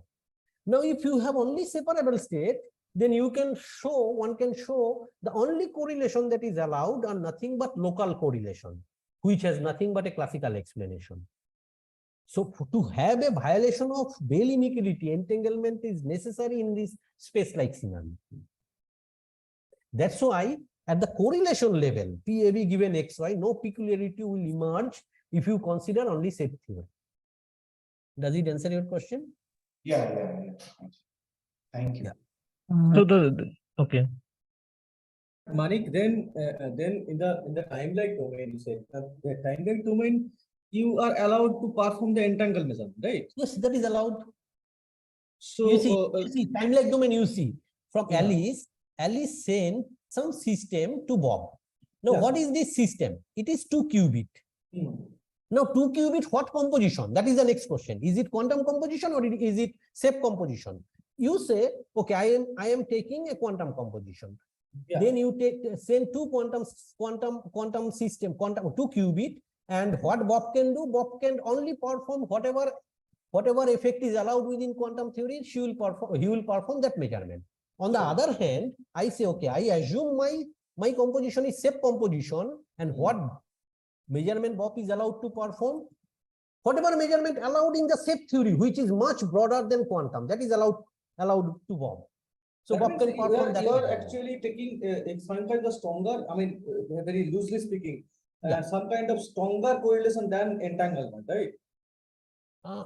Now, if you have only separable state, then one can show the only correlation that is allowed are nothing but local correlation, which has nothing but a classical explanation. So to have a violation of Bell inequality, entanglement is necessary in this space-like scenario. That's why at the correlation level, PAB given XY, no peculiarity will emerge if you consider only set theory. Does it answer your question? Yeah. Thank you. Yeah. So okay. Manik, then in the time-like domain, you said the time-like domain, you are allowed to perform the entangled measurement, right? Yes, that is allowed. So you see time-like domain. You see from Alice sent some system to Bob. Now, what is this system? It is 2 qubit. Now, 2 qubit, what composition? That is the next question. Is it quantum composition or is it shape composition? You say, okay, I am taking a quantum composition. Yeah. Then you send two quantum system, two qubit, and what Bob can do, Bob can only perform whatever effect is allowed within quantum theory, he will perform that measurement. On the other hand, I say, okay, I assume my composition is safe composition, and what measurement Bob is allowed to perform, whatever measurement allowed in the safe theory, which is much broader than quantum, that is allowed to Bob. So Bob can perform that. You are actually taking some kind of stronger, I mean, very loosely speaking, some kind of stronger correlation than entanglement, right?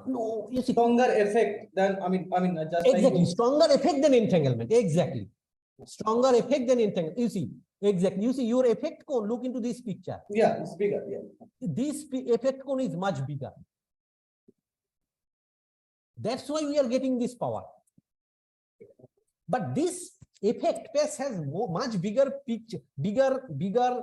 No, you see, Stronger effect than, I mean, just exactly, stronger effect than entanglement. Exactly. Stronger effect than entanglement. You see, exactly. You see, your effect cone, look into this picture. Yeah, it's bigger. Yeah. This effect cone is much bigger. That's why we are getting this power. But this effect space has much bigger picture, bigger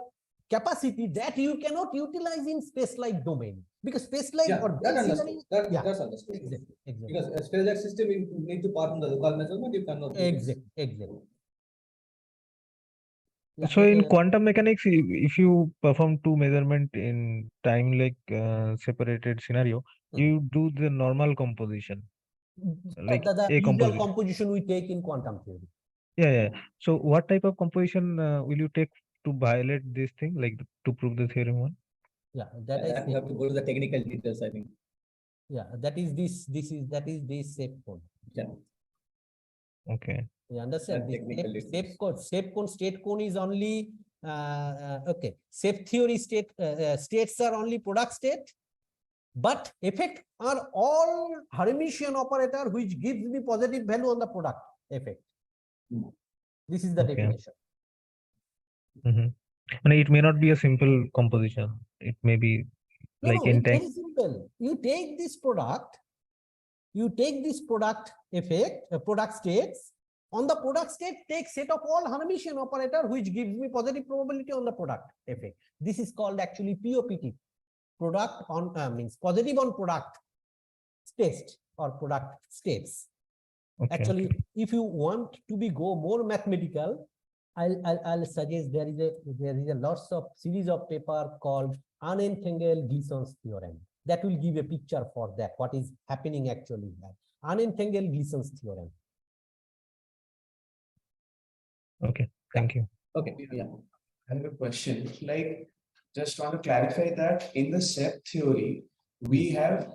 capacity that you cannot utilize in space-like domain, because space-like or that's understood. Exactly. Because a space-like system, you need to perform the local measurement, you cannot. Exactly. Yeah, So in quantum mechanics, if you perform two measurement in time like separated scenario, you do the normal composition, like the a usual composition. composition we take in quantum theory. Yeah. So what type of composition will you take to violate this thing, like to prove the theorem one? Yeah, You have to go to the technical details, I think. Yeah, that is this safe code. Yeah. Okay. You understand? Safe code, state cone is only okay. Safe theory states are only product state, but effect are all Hermitian operator which gives me positive value on the product effect. This is the definition. And it may not be a simple composition. It may be like it's very simple. You take this product effect, product states. On the product state, take set of all Hermitian operator which gives me positive probability on the product effect. This is called actually POPT. Product on means positive on product test or product states. Actually, if you want to go more mathematical, I'll suggest there is a lots of series of paper called unentangled Gleason's theorem. That will give a picture for that, what is happening actually here. Unentangled Gleason's theorem. Okay, thank you. Okay, yeah. I have a question. Like, just want to clarify that in the set theory, we have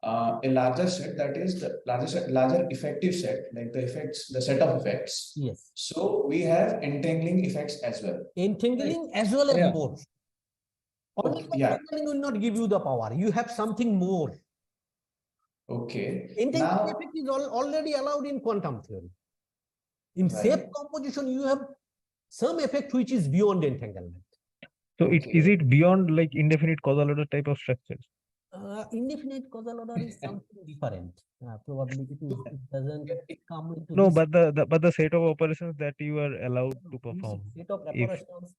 a larger set, that is the larger effective set, like the set of effects. Yes. So we have entangling effects as well. Entangling as well as more. Only entangling will not give you the power. You have something more. Okay. Entangling effect is already allowed in quantum theory. In safe composition, you have some effect which is beyond entanglement. So is it beyond like indefinite causal order type of structures? Indefinite causal order is something different. Probably it doesn't come into no, this. but the set of operations that you are allowed to perform. Set of operations.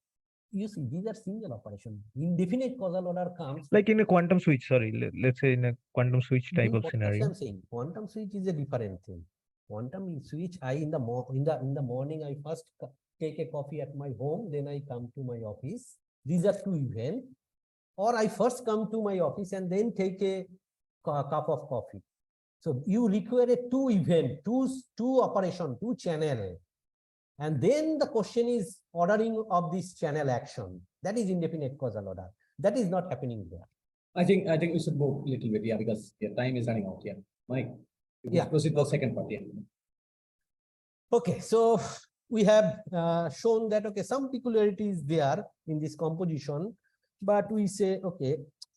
You see, these are single operations. Indefinite causal order comes like in a quantum switch. Sorry, let's say in a quantum switch type of scenario. I'm saying quantum switch is a different thing. Quantum switch, in the morning I first take a coffee at my home, then I come to my office. These are two events. Or I first come to my office and then take a cup of coffee. So you require two event, two operation, two channel. And then the question is ordering of this channel action. That is indefinite causal order. That is not happening there. I think we should move a little bit, yeah, because time is running out. Yeah, Mike. Proceed to the second part. Yeah. Okay, so we have shown that some peculiarity is there in this composition, but we say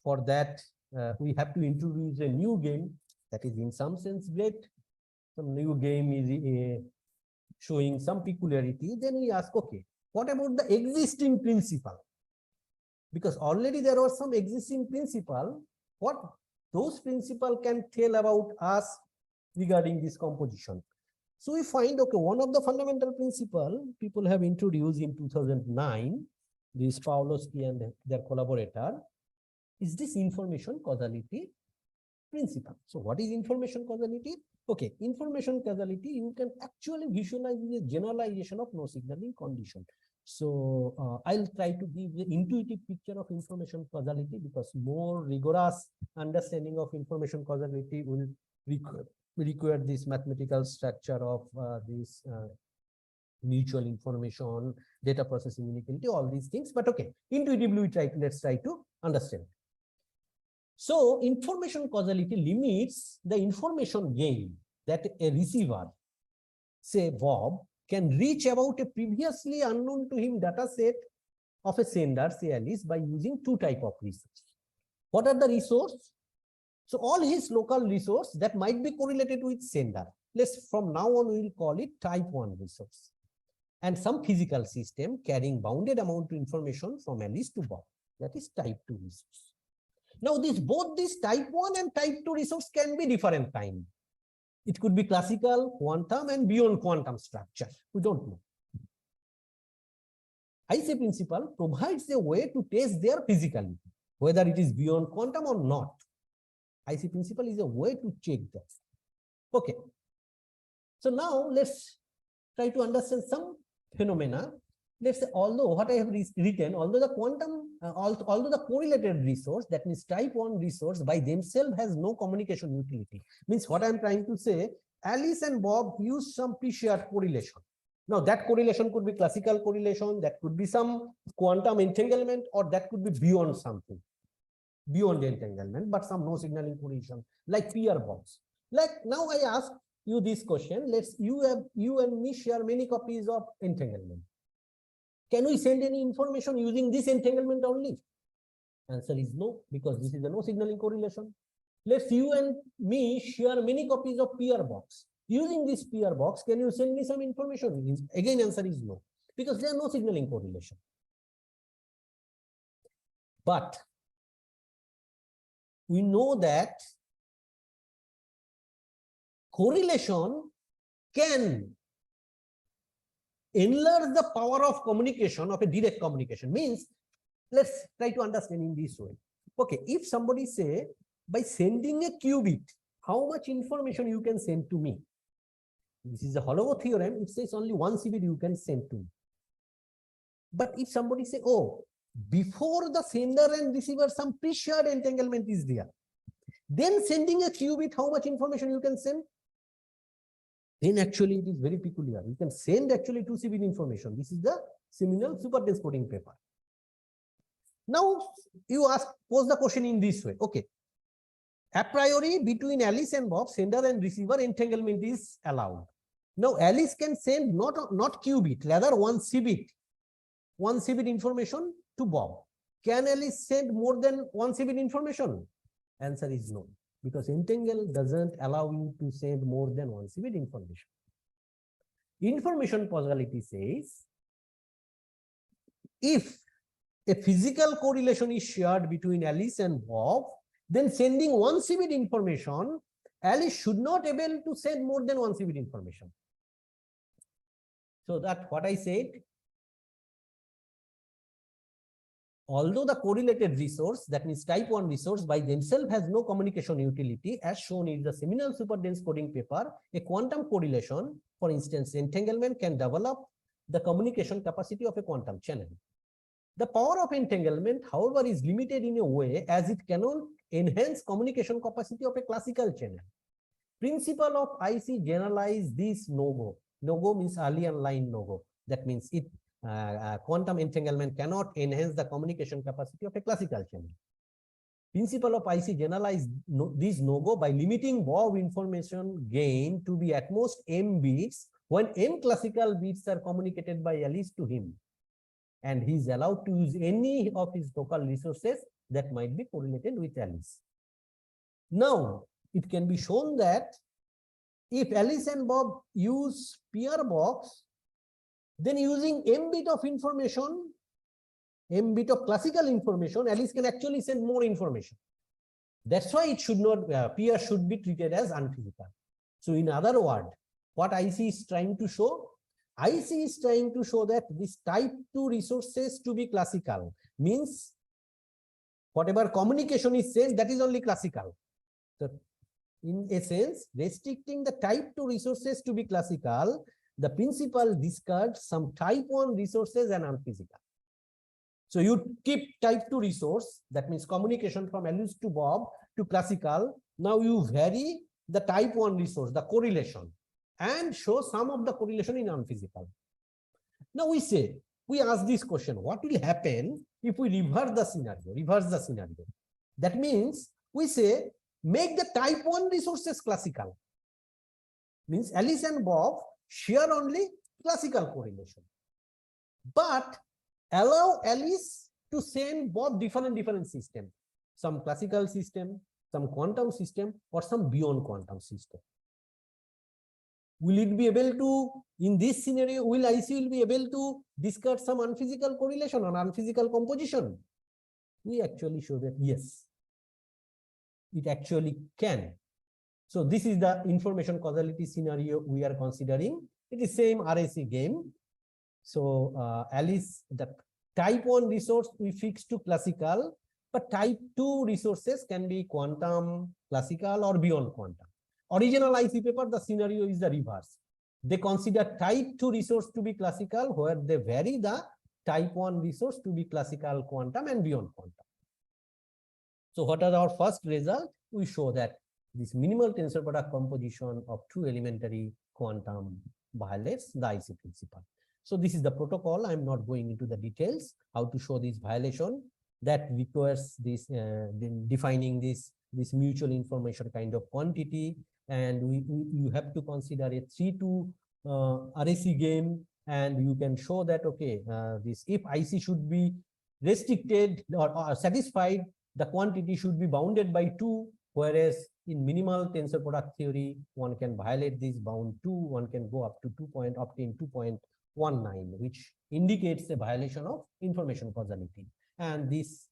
for that we have to introduce a new game that is in some sense great. Some new game is showing some peculiarity. Then we ask, what about the existing principle? Because already there was some existing principle. What those principle can tell about us regarding this composition? So we find, one of the fundamental principle people have introduced in 2009, this Pawlowski and their collaborator, is this information causality principle. So what is information causality? Okay, information causality, you can actually visualize a generalization of no signaling condition. So I'll try to give the intuitive picture of information causality, because more rigorous understanding of information causality will require this mathematical structure of this mutual information, data processing inequality, all these things. But okay, intuitively let's try to understand. So information causality limits the information gain that a receiver, say Bob, can reach about a previously unknown to him data set of a sender, say Alice, by using two types of resources. What are the resources? So all his local resource that might be correlated with sender. Let's from now on we will call it type 1 resource. And some physical system carrying bounded amount of information from Alice to Bob. That is type 2 resource. Now both this type 1 and type 2 resource can be different kind. It could be classical, quantum, and beyond quantum structure. We don't know. IC principle provides a way to test their physicality, whether it is beyond quantum or not. IC principle is a way to check that. Okay. So now let's try to understand some phenomena. Let's say, although what I have written, although the quantum, although the correlated resource, that means type 1 resource by themselves has no communication utility. Means what I'm trying to say, Alice and Bob use some pre-shared correlation. Now that correlation could be classical correlation, that could be some quantum entanglement, or that could be beyond something, beyond entanglement, but some no signaling correlation, like peer bonds. Like now I ask you this question, you and me share many copies of entanglement. Can we send any information using this entanglement only? Answer is no, because this is a no signaling correlation. Let's you and me share many copies of peer box. Using this peer box, can you send me some information? Again, answer is no, because there are no signaling correlation. But we know that correlation can enlarge the power of communication, of a direct communication. Means, let's try to understand in this way. Okay, if somebody say, by sending a qubit, how much information you can send to me? This is a Holloway theorem. It says only 1 qubit you can send to me. But if somebody say, oh, before the sender and receiver, some pre-shared entanglement is there, then sending a qubit, how much information you can send? Then actually it is very peculiar. You can send actually 2 qubit information. This is the seminal superdense coding paper. Now you pose the question in this way. Okay. A priori between Alice and Bob, sender and receiver entanglement is allowed. Now Alice can send not qubit, rather 1 qubit information to Bob. Can Alice send more than 1 qubit information? Answer is no, because entangle doesn't allow you to send more than 1 qubit information. Information causality says, if a physical correlation is shared between Alice and Bob, then sending 1 qubit information, Alice should not be able to send more than 1 qubit information. So that's what I said. Although the correlated resource, that means type 1 resource by themselves has no communication utility, as shown in the seminal superdense coding paper, a quantum correlation, for instance, entanglement, can develop the communication capacity of a quantum channel. The power of entanglement, however, is limited in a way as it cannot enhance communication capacity of a classical channel. Principle of IC generalize this no-go. No-go means alien line no-go. That means quantum entanglement cannot enhance the communication capacity of a classical channel. Principle of IC generalize this no-go by limiting Bob information gain to be at most m bits when m classical bits are communicated by Alice to him, and he is allowed to use any of his local resources that might be correlated with Alice. Now, it can be shown that if Alice and Bob use peer box, then using m bit of information, m bit of classical information, Alice can actually send more information. That's why it should not, peer should be treated as unphysical. So in other words, what IC is trying to show? IC is trying to show that this type 2 resources to be classical means whatever communication is sent, that is only classical. So in essence, restricting the type 2 resources to be classical, the principle discards some type 1 resources and unphysical. So you keep type 2 resource, that means communication from Alice to Bob to classical. Now you vary the type 1 resource, the correlation, and show some of the correlation in unphysical. Now we ask this question, what will happen if we reverse the scenario? That means we say, make the type 1 resources classical. Means Alice and Bob share only classical correlation. But allow Alice to send Bob different system. Some classical system, some quantum system, or some beyond quantum system. Will it be able to, in this scenario, will IC will be able to discard some unphysical correlation or unphysical composition? We actually show that yes, it actually can. So this is the information causality scenario we are considering. It is same RAC game. So Alice, the type 1 resource we fix to classical, but type 2 resources can be quantum, classical, or beyond quantum. Original IC paper, the scenario is the reverse. They consider type 2 resource to be classical, where they vary the type 1 resource to be classical, quantum, and beyond quantum. So what are our first result? We show that this minimal tensor product composition of 2 elementary quantum violates the IC principle. So this is the protocol. I'm not going into the details how to show this violation. That requires this defining this mutual information kind of quantity, and you have to consider a 3-2 RAC game, and you can show that okay, this if IC should be restricted or satisfied, the quantity should be bounded by 2, whereas in minimal tensor product theory, one can violate this bound 2, one can go up to obtain 2.19, which indicates a violation of information causality. And this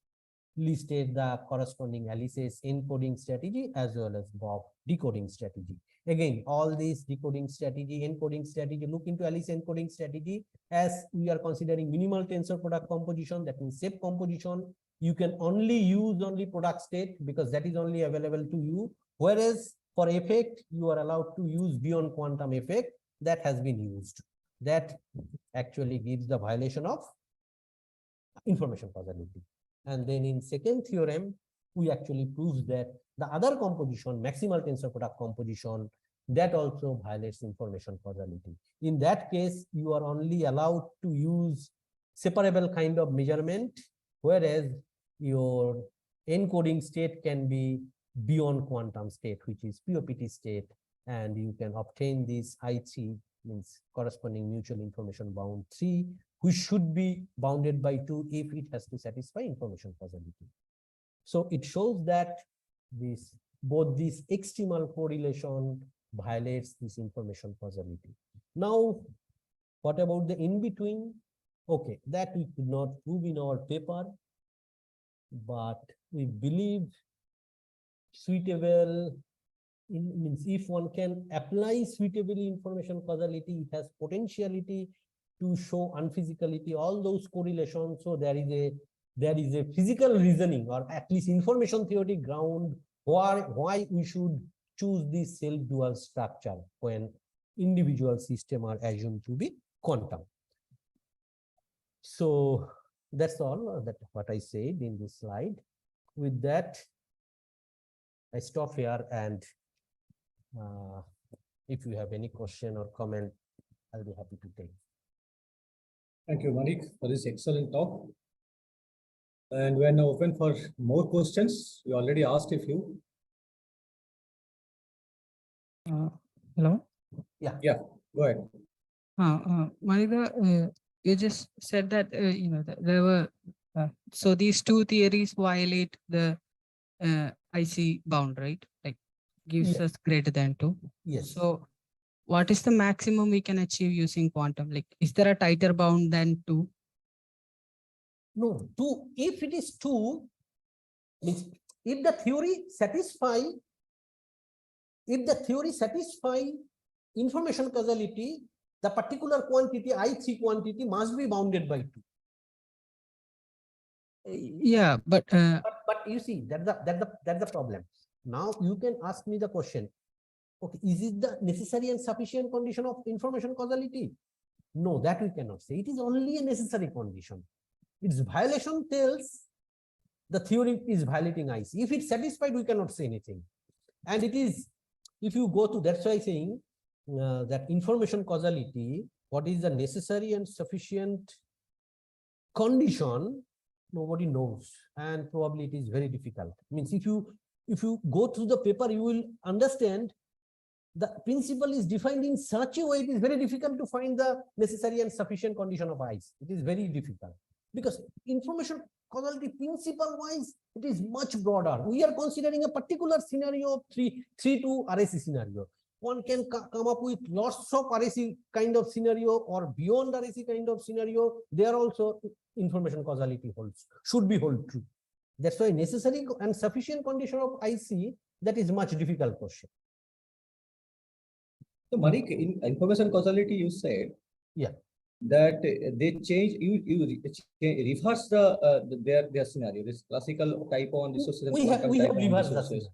listed the corresponding Alice's encoding strategy as well as Bob decoding strategy. Again, all these decoding strategy, encoding strategy, look into Alice encoding strategy as we are considering minimal tensor product composition, that means shape composition. You can only use product state because that is only available to you. Whereas for effect, you are allowed to use beyond quantum effect that has been used. That actually gives the violation of information causality. And then in second theorem, we actually prove that the other composition, maximal tensor product composition, that also violates information causality. In that case, you are only allowed to use separable kind of measurement, whereas your encoding state can be beyond quantum state, which is POPT state, and you can obtain this I3, means corresponding mutual information bound 3, which should be bounded by 2 if it has to satisfy information causality. So it shows that both this extremal correlation violates this information causality. Now, what about the in-between? Okay, that we could not prove in our paper, but we believe suitable means if one can apply suitably information causality, it has potentiality to show unphysicality, all those correlations. So there is a physical reasoning, or at least information theoretic ground why we should choose this self-dual structure when individual systems are assumed to be quantum. So that's all that what I said in this slide. With that, I stop here, and if you have any question or comment, I'll be happy to take. Thank you, Manik, for this excellent talk. And we're now open for more questions. We already asked a few. Hello. Yeah, go ahead. Manik, you just said that there were so these two theories violate the IC bound, right? Like gives us greater than 2. Yes. So what is the maximum we can achieve using quantum? Like, is there a tighter bound than 2? No, 2. If it is 2, means if the theory satisfy information causality, the particular quantity I3 quantity must be bounded by 2. Yeah, but you see that's the problem. Now you can ask me the question, okay, is it the necessary and sufficient condition of information causality? No, that we cannot say. It is only a necessary condition. Its violation tells the theory is violating IC. If it's satisfied, we cannot say anything. And it is, if you go to, that's why saying that information causality, what is the necessary and sufficient condition, nobody knows. And probably it is very difficult. Means if you go through the paper, you will understand the principle is defined in such a way, it is very difficult to find the necessary and sufficient condition of IC. It is very difficult because information causality principle wise, it is much broader. We are considering a particular scenario, 3 to RAC scenario. One can come up with lots of RAC kind of scenario or beyond RAC kind of scenario. There also information causality holds, should be hold true. That's why necessary and sufficient condition of IC, that is much difficult question. So Manik, in information causality, you said that they change. You reverse their scenario. This classical type on resources. We have reversed the scenario.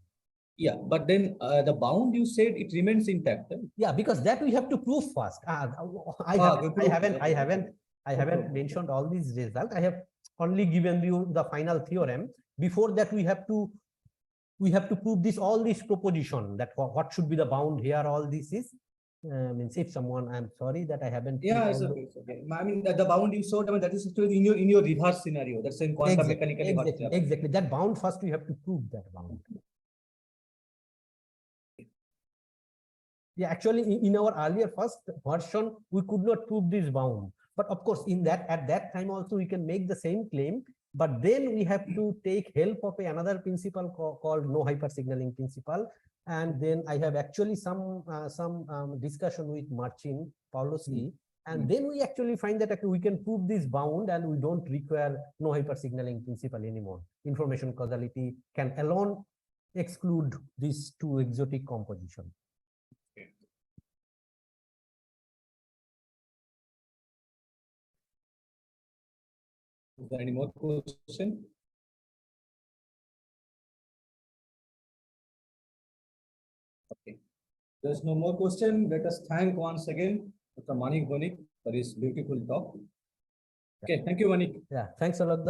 Yeah, but then the bound you said it remains intact. Yeah, because that we have to prove first. I haven't mentioned all these results. I have only given you the final theorem. Before that, we have to prove this, all this proposition, that what should be the bound here. All this is means if someone, I'm sorry that I haven't. Yeah, it's okay, it's okay. I mean the bound you showed, I mean, that is actually in your reverse scenario. That's in quantum mechanical. Exactly. That bound first we have to prove that bound. Yeah, actually, in our earlier first version, we could not prove this bound. But of course, at that time also we can make the same claim. But then we have to take help of another principle called no hypersignaling principle. And then I have actually some discussion with Marcin Pawlowski. And then we actually find that we can prove this bound and we don't require no hypersignaling principle anymore. Information causality can alone exclude these two exotic compositions. Is there any more question? Okay. There's no more question. Let us thank once again Dr. Manik Banik for his beautiful talk. Okay, thank you, Manik. Yeah, thanks a lot.